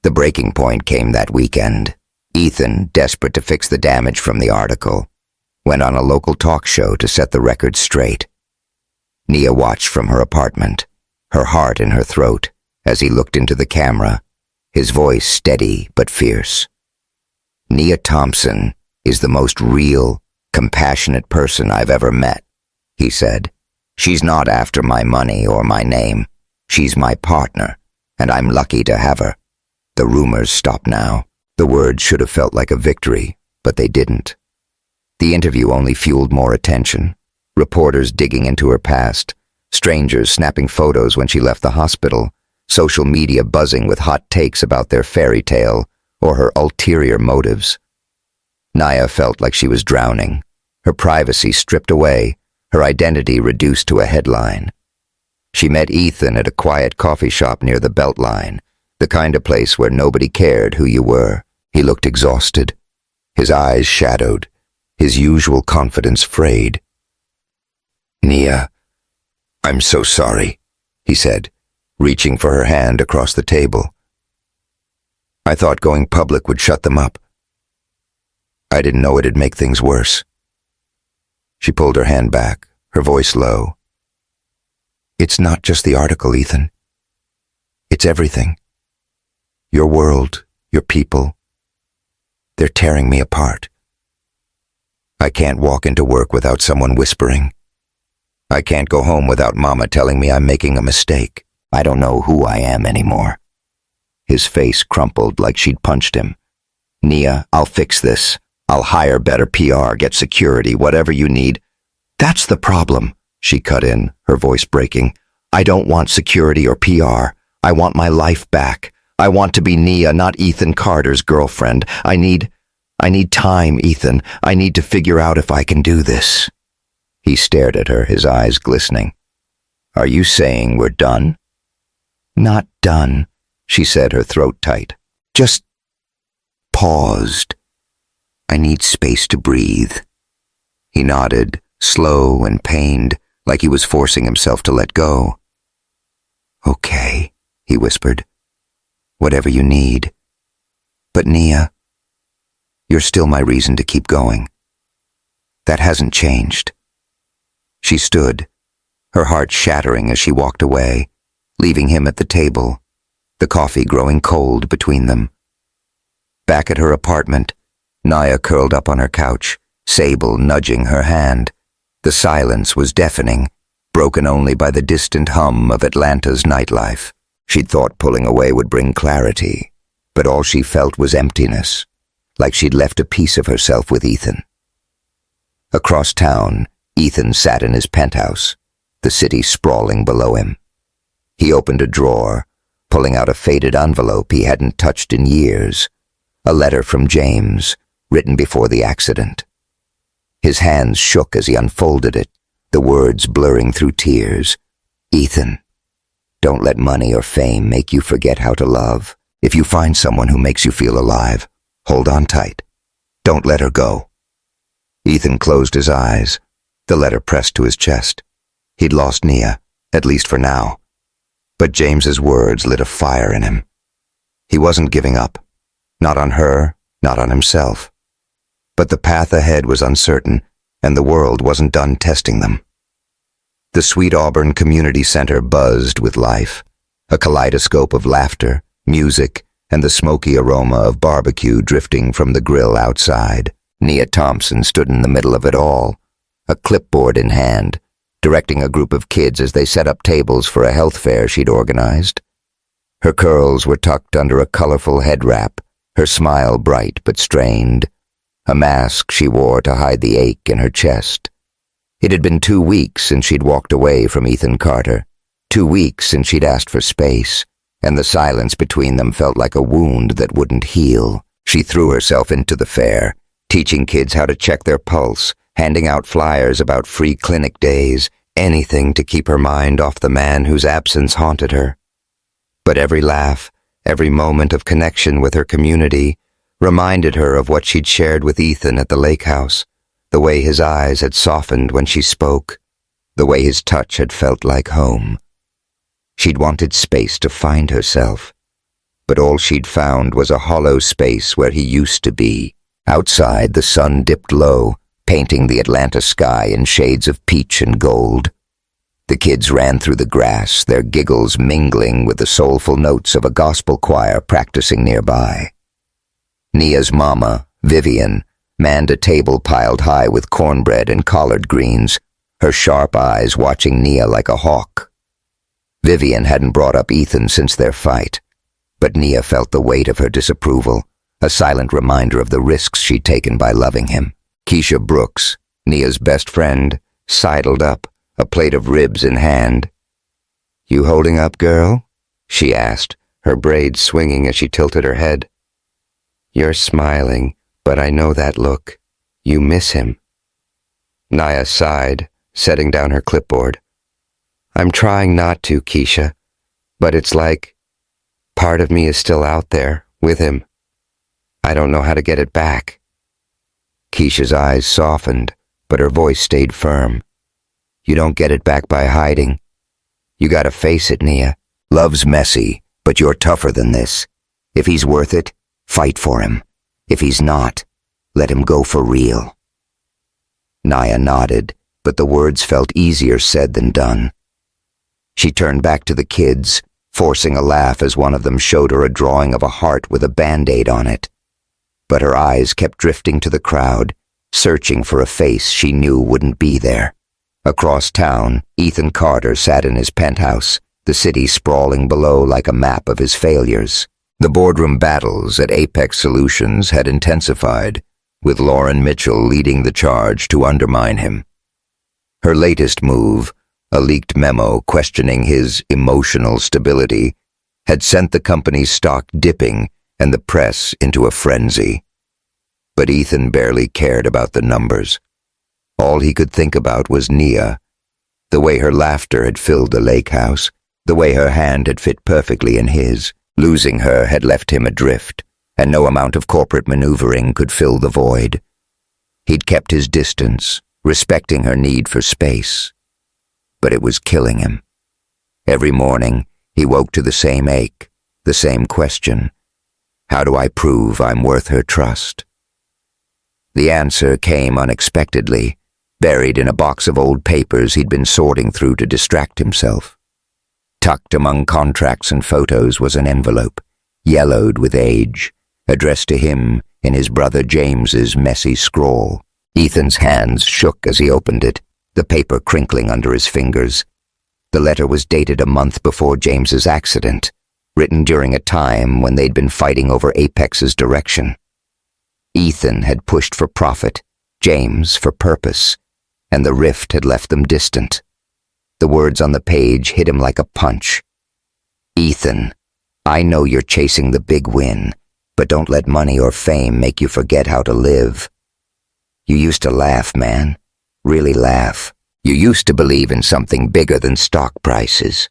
The breaking point came that weekend. Ethan, desperate to fix the damage from the article, went on a local talk show to set the record straight. Nia watched from her apartment, her heart in her throat, as he looked into the camera, his voice steady but fierce. Nia Thompson is the most real, compassionate person I've ever met, he said. She's not after my money or my name. She's my partner, and I'm lucky to have her. The rumors stop now. The words should have felt like a victory, but they didn't. The interview only fueled more attention. Reporters digging into her past, strangers snapping photos when she left the hospital, social media buzzing with hot takes about their fairy tale or her ulterior motives. Nia felt like she was drowning, her privacy stripped away, her identity reduced to a headline. She met Ethan at a quiet coffee shop near the Beltline, the kind of place where nobody cared who you were. He looked exhausted, his eyes shadowed, his usual confidence frayed. "Nia, I'm so sorry," he said, reaching for her hand across the table. "I thought going public would shut them up. I didn't know it'd make things worse." She pulled her hand back, her voice low. "It's not just the article, Ethan. It's everything. Your world, your people. They're tearing me apart. I can't walk into work without someone whispering. I can't go home without Mama telling me I'm making a mistake. I don't know who I am anymore." His face crumpled like she'd punched him. "Nia, I'll fix this. I'll hire better PR, get security, whatever you need." "That's the problem," she cut in, her voice breaking. "I don't want security or PR. I want my life back. I want to be Nia, not Ethan Carter's girlfriend. I need time, Ethan. I need to figure out if I can do this." He stared at her, his eyes glistening. "Are you saying we're done?" "Not done," she said, her throat tight. "Just paused. I need space to breathe." He nodded, slow and pained, like he was forcing himself to let go. "Okay," he whispered. "Whatever you need. But Nia, you're still my reason to keep going. That hasn't changed." She stood, her heart shattering as she walked away, leaving him at the table, the coffee growing cold between them. Back at her apartment, Nia curled up on her couch, Sable nudging her hand. The silence was deafening, broken only by the distant hum of Atlanta's nightlife. She'd thought pulling away would bring clarity, but all she felt was emptiness, like she'd left a piece of herself with Ethan. Across town, Ethan sat in his penthouse, the city sprawling below him. He opened a drawer, pulling out a faded envelope he hadn't touched in years, a letter from James, written before the accident. His hands shook as he unfolded it, the words blurring through tears. "Ethan, don't let money or fame make you forget how to love. If you find someone who makes you feel alive, hold on tight. Don't let her go." Ethan closed his eyes, the letter pressed to his chest. He'd lost Nia, at least for now. But James's words lit a fire in him. He wasn't giving up. Not on her, not on himself. But the path ahead was uncertain, and the world wasn't done testing them. The Sweet Auburn Community Center buzzed with life, a kaleidoscope of laughter, music, and the smoky aroma of barbecue drifting from the grill outside. Nia Thompson stood in the middle of it all, a clipboard in hand, directing a group of kids as they set up tables for a health fair she'd organized. Her curls were tucked under a colorful head wrap, her smile bright but strained, a mask she wore to hide the ache in her chest. It had been 2 weeks since she'd walked away from Ethan Carter, 2 weeks since she'd asked for space, and the silence between them felt like a wound that wouldn't heal. She threw herself into the fair, teaching kids how to check their pulse, handing out flyers about free clinic days, anything to keep her mind off the man whose absence haunted her. But every laugh, every moment of connection with her community, reminded her of what she'd shared with Ethan at the lake house, the way his eyes had softened when she spoke, the way his touch had felt like home. She'd wanted space to find herself, but all she'd found was a hollow space where he used to be. Outside, the sun dipped low, painting the Atlanta sky in shades of peach and gold. The kids ran through the grass, their giggles mingling with the soulful notes of a gospel choir practicing nearby. Nia's mama, Vivian, manned a table piled high with cornbread and collard greens, her sharp eyes watching Nia like a hawk. Vivian hadn't brought up Ethan since their fight, but Nia felt the weight of her disapproval, a silent reminder of the risks she'd taken by loving him. Keisha Brooks, Nia's best friend, sidled up, a plate of ribs in hand. "You holding up, girl?" she asked, her braids swinging as she tilted her head. "You're smiling, but I know that look. You miss him." Nia sighed, setting down her clipboard. "I'm trying not to, Keisha, but it's like part of me is still out there, with him. I don't know how to get it back." Keisha's eyes softened, but her voice stayed firm. "You don't get it back by hiding. You gotta face it, Nia. Love's messy, but you're tougher than this. If he's worth it, fight for him. If he's not, let him go for real." Nia nodded, but the words felt easier said than done. She turned back to the kids, forcing a laugh as one of them showed her a drawing of a heart with a Band-Aid on it. But her eyes kept drifting to the crowd, searching for a face she knew wouldn't be there. Across town, Ethan Carter sat in his penthouse, the city sprawling below like a map of his failures. The boardroom battles at Apex Solutions had intensified, with Lauren Mitchell leading the charge to undermine him. Her latest move, a leaked memo questioning his emotional stability, had sent the company's stock dipping and the press into a frenzy. But Ethan barely cared about the numbers. All he could think about was Nia, the way her laughter had filled the lake house, the way her hand had fit perfectly in his. Losing her had left him adrift, and no amount of corporate maneuvering could fill the void. He'd kept his distance, respecting her need for space. But it was killing him. Every morning, he woke to the same ache, the same question. How do I prove I'm worth her trust? The answer came unexpectedly, buried in a box of old papers he'd been sorting through to distract himself. Tucked among contracts and photos was an envelope, yellowed with age, addressed to him in his brother James's messy scrawl. Ethan's hands shook as he opened it, the paper crinkling under his fingers. The letter was dated a month before James's accident, written during a time when they'd been fighting over Apex's direction. Ethan had pushed for profit, James for purpose, and the rift had left them distant. The words on the page hit him like a punch. "Ethan, I know you're chasing the big win, but don't let money or fame make you forget how to live. You used to laugh, man. Really laugh. You used to believe in something bigger than stock prices.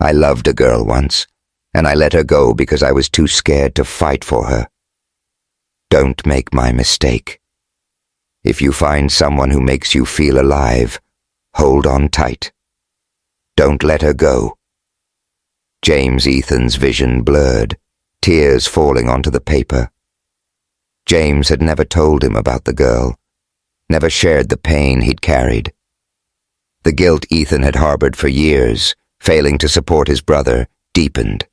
I loved a girl once, and I let her go because I was too scared to fight for her. Don't make my mistake. If you find someone who makes you feel alive, hold on tight. Don't let her go." Ethan's vision blurred, tears falling onto the paper. James had never told him about the girl, never shared the pain he'd carried. The guilt Ethan had harbored for years, failing to support his brother, deepened,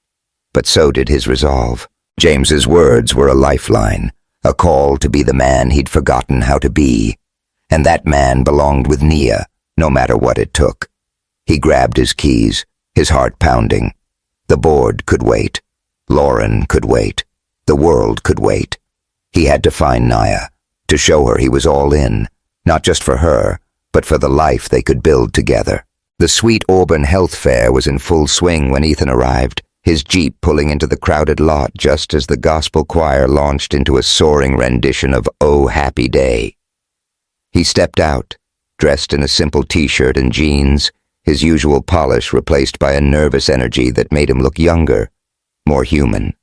but so did his resolve. James's words were a lifeline, a call to be the man he'd forgotten how to be, and that man belonged with Nia, no matter what it took. He grabbed his keys, his heart pounding. The board could wait. Lauren could wait. The world could wait. He had to find Nia, to show her he was all in, not just for her, but for the life they could build together. The Sweet Auburn health fair was in full swing when Ethan arrived, his Jeep pulling into the crowded lot just as the gospel choir launched into a soaring rendition of "Oh Happy Day." He stepped out, dressed in a simple t-shirt and jeans, his usual polish replaced by a nervous energy that made him look younger, more human.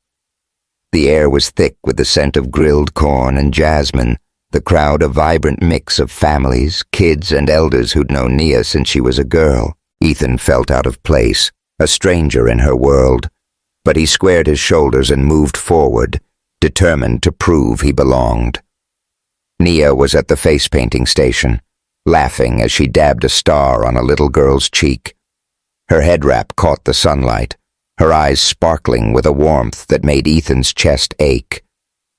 The air was thick with the scent of grilled corn and jasmine, the crowd a vibrant mix of families, kids, and elders who'd known Nia since she was a girl. Ethan felt out of place, a stranger in her world, but he squared his shoulders and moved forward, determined to prove he belonged. Nia was at the face-painting station, laughing as she dabbed a star on a little girl's cheek. Her head wrap caught the sunlight, her eyes sparkling with a warmth that made Ethan's chest ache.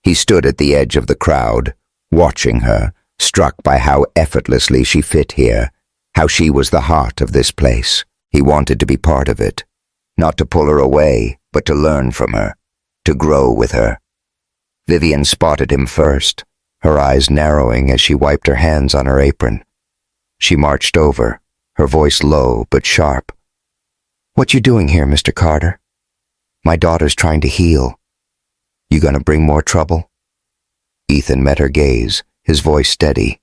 He stood at the edge of the crowd, watching her, struck by how effortlessly she fit here, how she was the heart of this place. He wanted to be part of it, not to pull her away, but to learn from her, to grow with her. Vivian spotted him first, her eyes narrowing as she wiped her hands on her apron. She marched over, her voice low but sharp. "What you doing here, Mr. Carter? My daughter's trying to heal. You gonna bring more trouble?" Ethan met her gaze, his voice steady.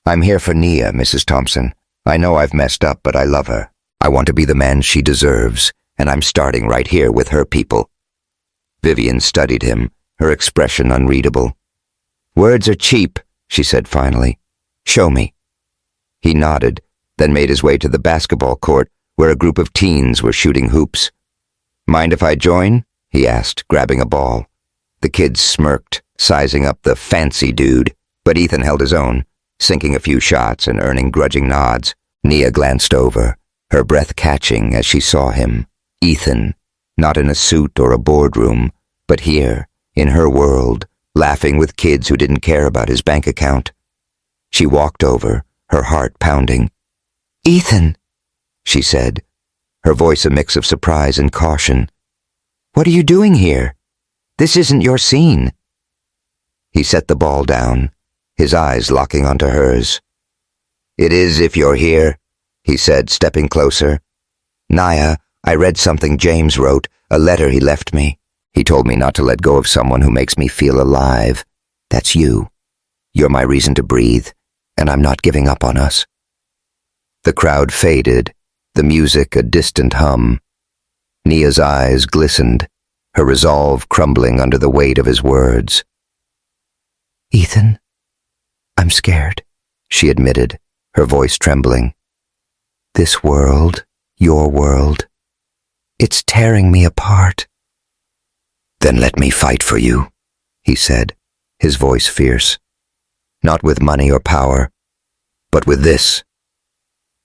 "I'm here for Nia, Mrs. Thompson. I know I've messed up, but I love her. I want to be the man she deserves, and I'm starting right here with her people." Vivian studied him, her expression unreadable. "Words are cheap," she said finally. "Show me." He nodded, then made his way to the basketball court where a group of teens were shooting hoops. "Mind if I join?" he asked, grabbing a ball. The kids smirked, sizing up the fancy dude, but Ethan held his own, sinking a few shots and earning grudging nods. Nia glanced over, her breath catching as she saw him. Ethan, not in a suit or a boardroom, but here, in her world, laughing with kids who didn't care about his bank account. She walked over, her heart pounding. "Ethan," she said, her voice a mix of surprise and caution. "What are you doing here? This isn't your scene." He set the ball down, his eyes locking onto hers. "It is if you're here," he said, stepping closer. "Nia, I read something James wrote, a letter he left me. He told me not to let go of someone who makes me feel alive. That's you. You're my reason to breathe, and I'm not giving up on us." The crowd faded, the music a distant hum. Nia's eyes glistened, her resolve crumbling under the weight of his words. "Ethan, I'm scared," she admitted, her voice trembling. "This world, your world, it's tearing me apart." "Then let me fight for you," he said, his voice fierce. "Not with money or power, but with this."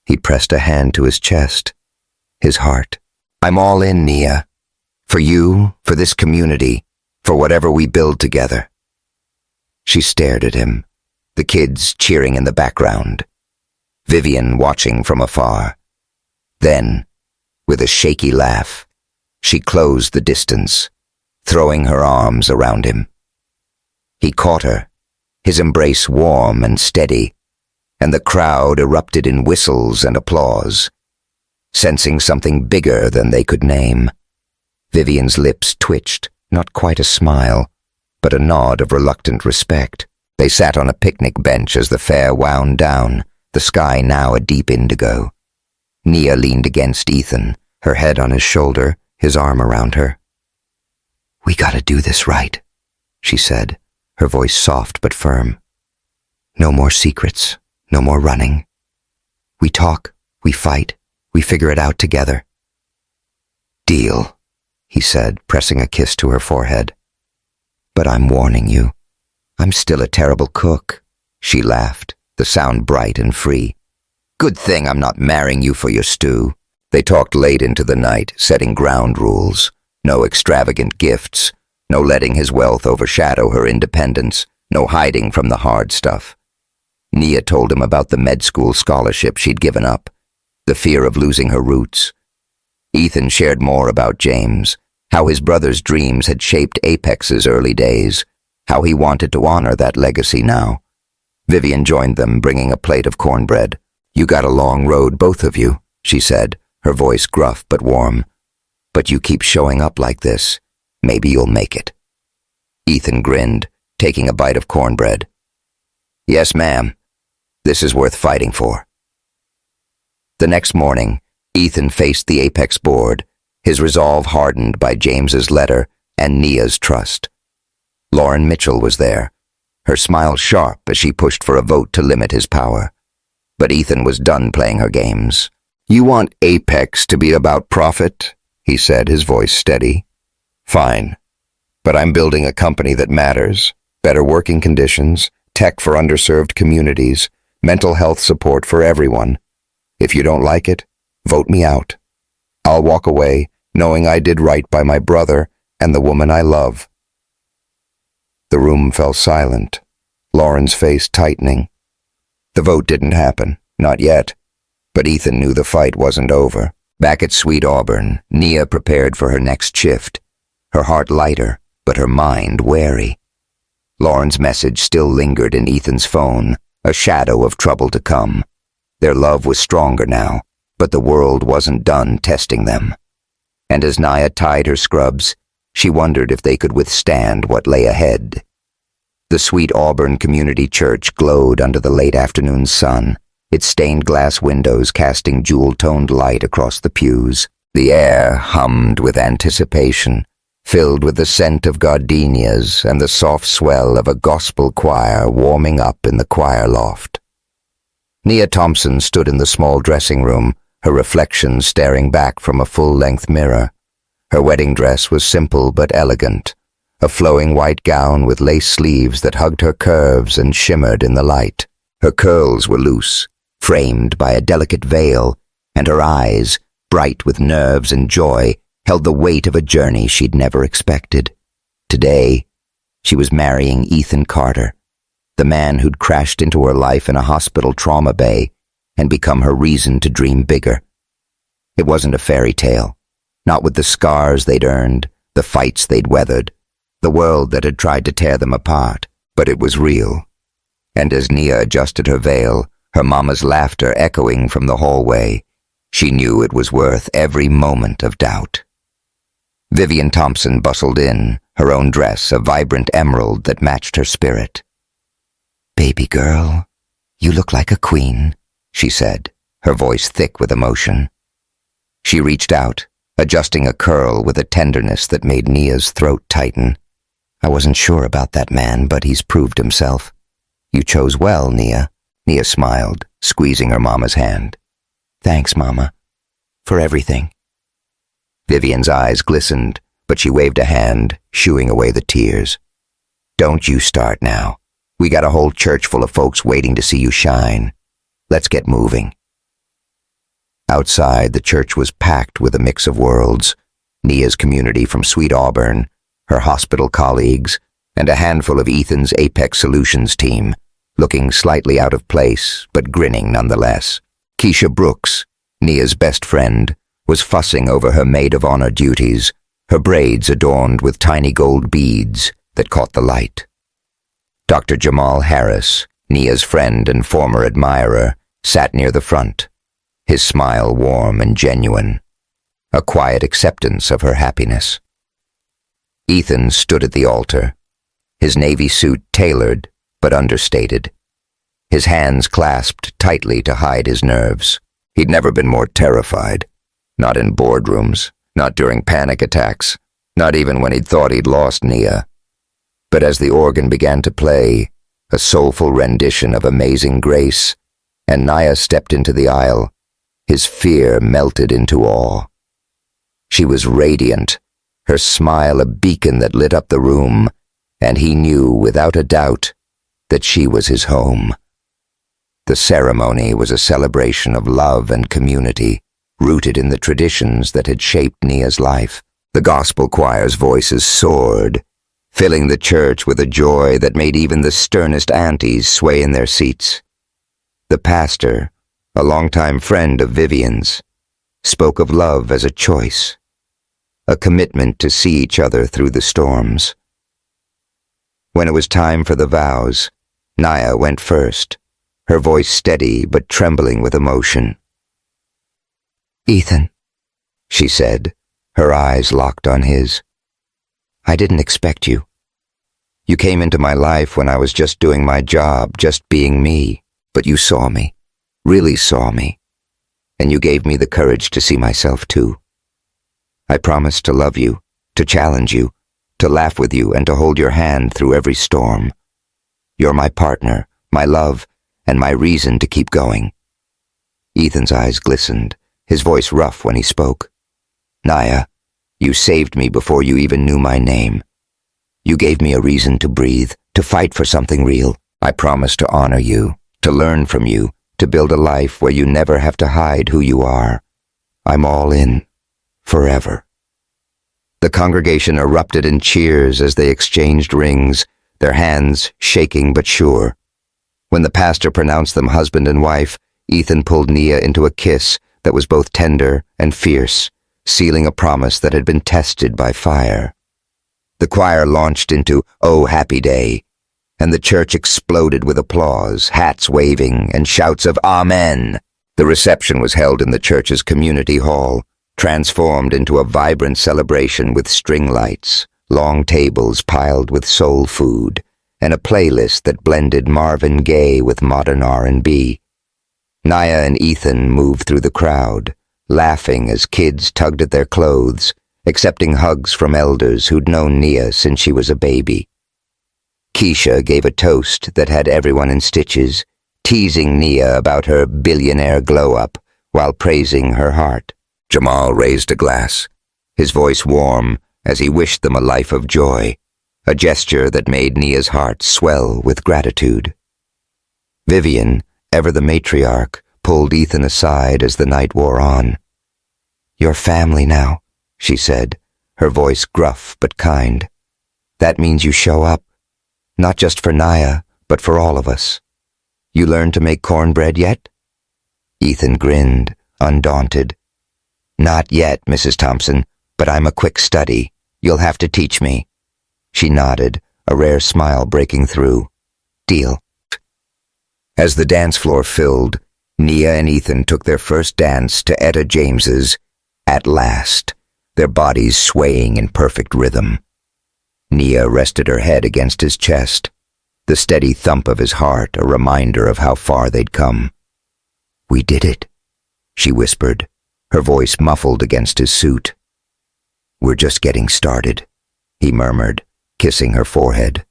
He pressed a hand to his chest, his heart. "I'm all in, Nia. For you, for this community, for whatever we build together." She stared at him, the kids cheering in the background, Vivian watching from afar. Then, with a shaky laugh, she closed the distance, throwing her arms around him. He caught her, his embrace warm and steady, and the crowd erupted in whistles and applause, sensing something bigger than they could name. Vivian's lips twitched, not quite a smile, but a nod of reluctant respect. They sat on a picnic bench as the fair wound down, the sky now a deep indigo. Nia leaned against Ethan, her head on his shoulder, his arm around her. "We gotta do this right," she said, her voice soft but firm. "No more secrets, no more running. We talk, we fight, we figure it out together." "Deal," he said, pressing a kiss to her forehead. "But I'm warning you, I'm still a terrible cook," she laughed, the sound bright and free. "Good thing I'm not marrying you for your stew." They talked late into the night, setting ground rules. No extravagant gifts, no letting his wealth overshadow her independence, no hiding from the hard stuff. Nia told him about the med school scholarship she'd given up, the fear of losing her roots. Ethan shared more about James, how his brother's dreams had shaped Apex's early days, how he wanted to honor that legacy now. Vivian joined them, bringing a plate of cornbread. "You got a long road, both of you," she said, her voice gruff but warm. "But you keep showing up like this. Maybe you'll make it." Ethan grinned, taking a bite of cornbread. "Yes, ma'am. This is worth fighting for." The next morning, Ethan faced the Apex board, his resolve hardened by James's letter and Nia's trust. Lauren Mitchell was there, her smile sharp as she pushed for a vote to limit his power. But Ethan was done playing her games. "You want Apex to be about profit?" he said, his voice steady. "Fine. But I'm building a company that matters. Better working conditions, tech for underserved communities, Mental health support for everyone. If you don't like it, vote me out. I'll walk away knowing I did right by my brother and the woman I love." The room fell silent, Lauren's face tightening. The vote didn't happen, not yet, but Ethan knew the fight wasn't over. Back at Sweet Auburn, Nia prepared for her next shift, her heart lighter, but her mind wary. Lauren's message still lingered in Ethan's phone, a shadow of trouble to come. Their love was stronger now, but the world wasn't done testing them. And as Nia tied her scrubs, she wondered if they could withstand what lay ahead. The Sweet Auburn Community Church glowed under the late afternoon sun, its stained glass windows casting jewel-toned light across the pews. The air hummed with anticipation, filled with the scent of gardenias and the soft swell of a gospel choir warming up in the choir loft. Nia Thompson stood in the small dressing room, her reflection staring back from a full-length mirror. Her wedding dress was simple but elegant, a flowing white gown with lace sleeves that hugged her curves and shimmered in the light. Her curls were loose, framed by a delicate veil, and her eyes, bright with nerves and joy, held the weight of a journey she'd never expected. Today, she was marrying Ethan Carter, the man who'd crashed into her life in a hospital trauma bay and become her reason to dream bigger. It wasn't a fairy tale, not with the scars they'd earned, the fights they'd weathered, the world that had tried to tear them apart, but it was real. And as Nia adjusted her veil, her mama's laughter echoing from the hallway, she knew it was worth every moment of doubt. Vivian Thompson bustled in, her own dress a vibrant emerald that matched her spirit. "Baby girl, you look like a queen," she said, her voice thick with emotion. She reached out, adjusting a curl with a tenderness that made Nia's throat tighten. "I wasn't sure about that man, but he's proved himself." "You chose well, Nia." Nia smiled, squeezing her mama's hand. "Thanks, Mama, for everything." Vivian's eyes glistened, but she waved a hand, shooing away the tears. "Don't you start now. We got a whole church full of folks waiting to see you shine. Let's get moving." Outside, the church was packed with a mix of worlds, Nia's community from Sweet Auburn, her hospital colleagues, and a handful of Ethan's Apex Solutions team, looking slightly out of place, but grinning nonetheless. Keisha Brooks, Nia's best friend, was fussing over her maid of honor duties, her braids adorned with tiny gold beads that caught the light. Dr. Jamal Harris, Nia's friend and former admirer, sat near the front, his smile warm and genuine, a quiet acceptance of her happiness. Ethan stood at the altar, his navy suit tailored but understated, his hands clasped tightly to hide his nerves. He'd never been more terrified, not in boardrooms, not during panic attacks, not even when he'd thought he'd lost Nia. But as the organ began to play, a soulful rendition of Amazing Grace, and Nia stepped into the aisle, his fear melted into awe. She was radiant, her smile a beacon that lit up the room, and he knew without a doubt that she was his home. The ceremony was a celebration of love and community, rooted in the traditions that had shaped Nia's life. The gospel choir's voices soared, filling the church with a joy that made even the sternest aunties sway in their seats. The pastor, a longtime friend of Vivian's, spoke of love as a choice, a commitment to see each other through the storms. When it was time for the vows, Nia went first, her voice steady but trembling with emotion. "Ethan," she said, her eyes locked on his. "I didn't expect you. You came into my life when I was just doing my job, just being me, but you saw me, really saw me, and you gave me the courage to see myself too. I promised to love you, to challenge you, to laugh with you, and to hold your hand through every storm. You're my partner, my love, and my reason to keep going." Ethan's eyes glistened, his voice rough when he spoke. "Nia, you saved me before you even knew my name. You gave me a reason to breathe, to fight for something real. I promise to honor you, to learn from you, to build a life where you never have to hide who you are. I'm all in, forever." The congregation erupted in cheers as they exchanged rings, their hands shaking but sure. When the pastor pronounced them husband and wife, Ethan pulled Nia into a kiss that was both tender and fierce, sealing a promise that had been tested by fire. The choir launched into "Oh Happy Day," and the church exploded with applause, hats waving, and shouts of "Amen." The reception was held in the church's community hall, transformed into a vibrant celebration with string lights, long tables piled with soul food, and a playlist that blended Marvin Gaye with modern R&B. Nia and Ethan moved through the crowd, laughing as kids tugged at their clothes, accepting hugs from elders who'd known Nia since she was a baby. Keisha gave a toast that had everyone in stitches, teasing Nia about her billionaire glow-up while praising her heart. Jamal raised a glass, his voice warm as he wished them a life of joy, a gesture that made Nia's heart swell with gratitude. Vivian, ever the matriarch, pulled Ethan aside as the night wore on. "You're family now," she said, her voice gruff but kind. "That means you show up, not just for Nia, but for all of us. You learned to make cornbread yet?" Ethan grinned, undaunted. "Not yet, Mrs. Thompson, but I'm a quick study. You'll have to teach me." She nodded, a rare smile breaking through. "Deal." As the dance floor filled, Nia and Ethan took their first dance to Etta James's "At Last," their bodies swaying in perfect rhythm. Nia rested her head against his chest, the steady thump of his heart a reminder of how far they'd come. "We did it," she whispered, her voice muffled against his suit. "We're just getting started," he murmured, kissing her forehead.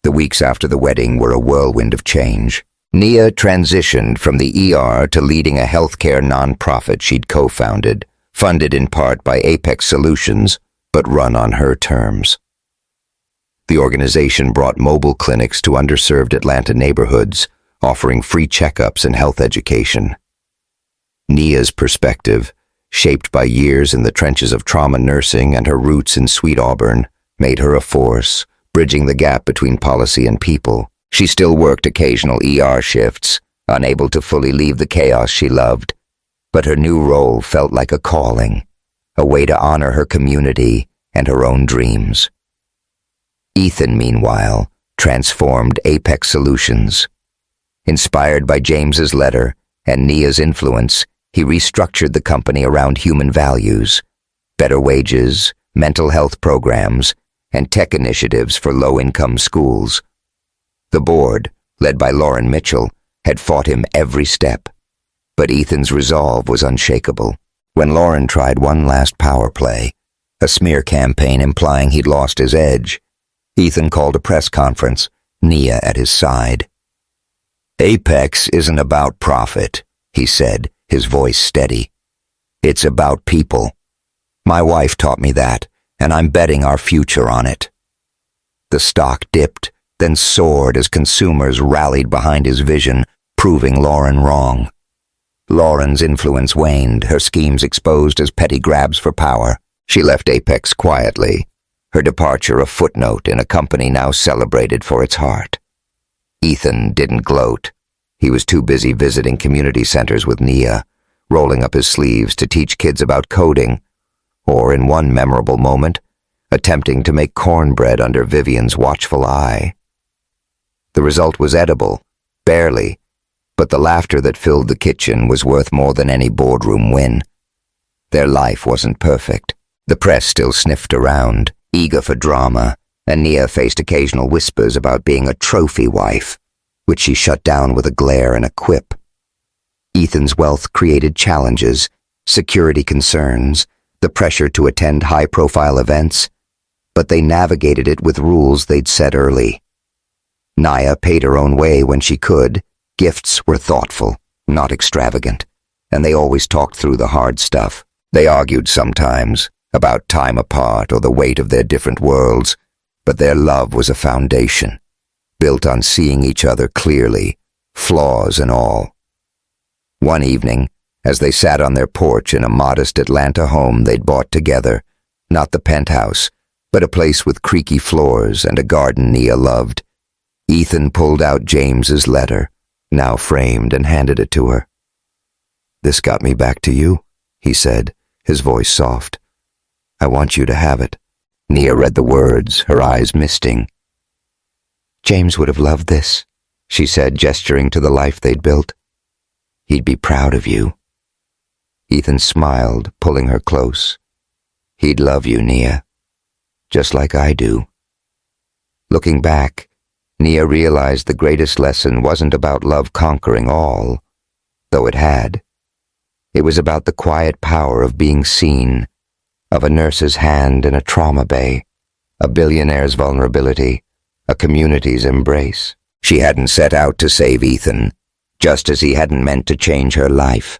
The weeks after the wedding were a whirlwind of change. Nia transitioned from the ER to leading a healthcare nonprofit she'd co-founded, funded in part by Apex Solutions, but run on her terms. The organization brought mobile clinics to underserved Atlanta neighborhoods, offering free checkups and health education. Nia's perspective, shaped by years in the trenches of trauma nursing and her roots in Sweet Auburn, made her a force, bridging the gap between policy and people. She still worked occasional ER shifts, unable to fully leave the chaos she loved, but her new role felt like a calling, a way to honor her community and her own dreams. Ethan, meanwhile, transformed Apex Solutions. Inspired by James's letter and Nia's influence, he restructured the company around human values, better wages, mental health programs, and tech initiatives for low-income schools. The board, led by Lauren Mitchell, had fought him every step, but Ethan's resolve was unshakable. When Lauren tried one last power play, a smear campaign implying he'd lost his edge, Ethan called a press conference, Nia at his side. "Apex isn't about profit," he said, his voice steady. "It's about people. My wife taught me that, and I'm betting our future on it." The stock dipped, then soared as consumers rallied behind his vision, proving Lauren wrong. Lauren's influence waned, her schemes exposed as petty grabs for power. She left Apex quietly, her departure a footnote in a company now celebrated for its heart. Ethan didn't gloat. He was too busy visiting community centers with Nia, rolling up his sleeves to teach kids about coding, or in one memorable moment, attempting to make cornbread under Vivian's watchful eye. The result was edible, barely, but the laughter that filled the kitchen was worth more than any boardroom win. Their life wasn't perfect. The press still sniffed around, eager for drama, and Nia faced occasional whispers about being a trophy wife, which she shut down with a glare and a quip. Ethan's wealth created challenges, security concerns, the pressure to attend high-profile events, but they navigated it with rules they'd set early. Nia paid her own way when she could. Gifts were thoughtful, not extravagant, and they always talked through the hard stuff. They argued sometimes, about time apart or the weight of their different worlds, but their love was a foundation, built on seeing each other clearly, flaws and all. One evening, as they sat on their porch in a modest Atlanta home they'd bought together, not the penthouse, but a place with creaky floors and a garden Nia loved, Ethan pulled out James's letter, now framed, and handed it to her. "This got me back to you," he said, his voice soft. "I want you to have it." Nia read the words, her eyes misting. "James would have loved this," she said, gesturing to the life they'd built. "He'd be proud of you." Ethan smiled, pulling her close. "He'd love you, Nia, just like I do." Looking back, Nia realized the greatest lesson wasn't about love conquering all, though it had. It was about the quiet power of being seen, of a nurse's hand in a trauma bay, a billionaire's vulnerability, a community's embrace. She hadn't set out to save Ethan, just as he hadn't meant to change her life.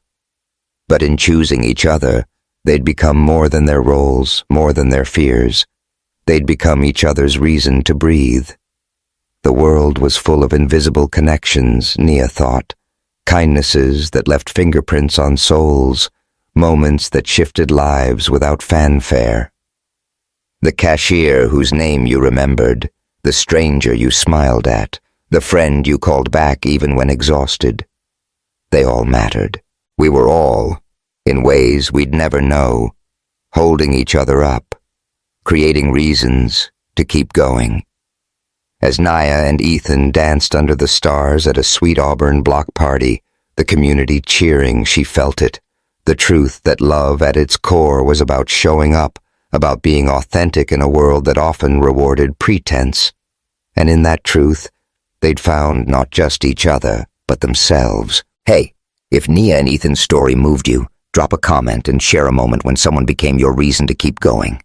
But in choosing each other, they'd become more than their roles, more than their fears. They'd become each other's reason to breathe. The world was full of invisible connections, Nia thought, kindnesses that left fingerprints on souls, moments that shifted lives without fanfare. The cashier whose name you remembered, the stranger you smiled at, the friend you called back even when exhausted. They all mattered. We were all, in ways we'd never know, holding each other up, creating reasons to keep going. As Nia and Ethan danced under the stars at a Sweet Auburn block party, the community cheering, she felt it. The truth that love at its core was about showing up, about being authentic in a world that often rewarded pretense. And in that truth, they'd found not just each other, but themselves. Hey, if Nia and Ethan's story moved you, drop a comment and share a moment when someone became your reason to keep going.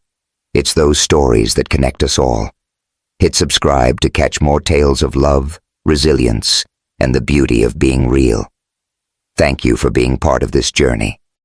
It's those stories that connect us all. Hit subscribe to catch more tales of love, resilience, and the beauty of being real. Thank you for being part of this journey.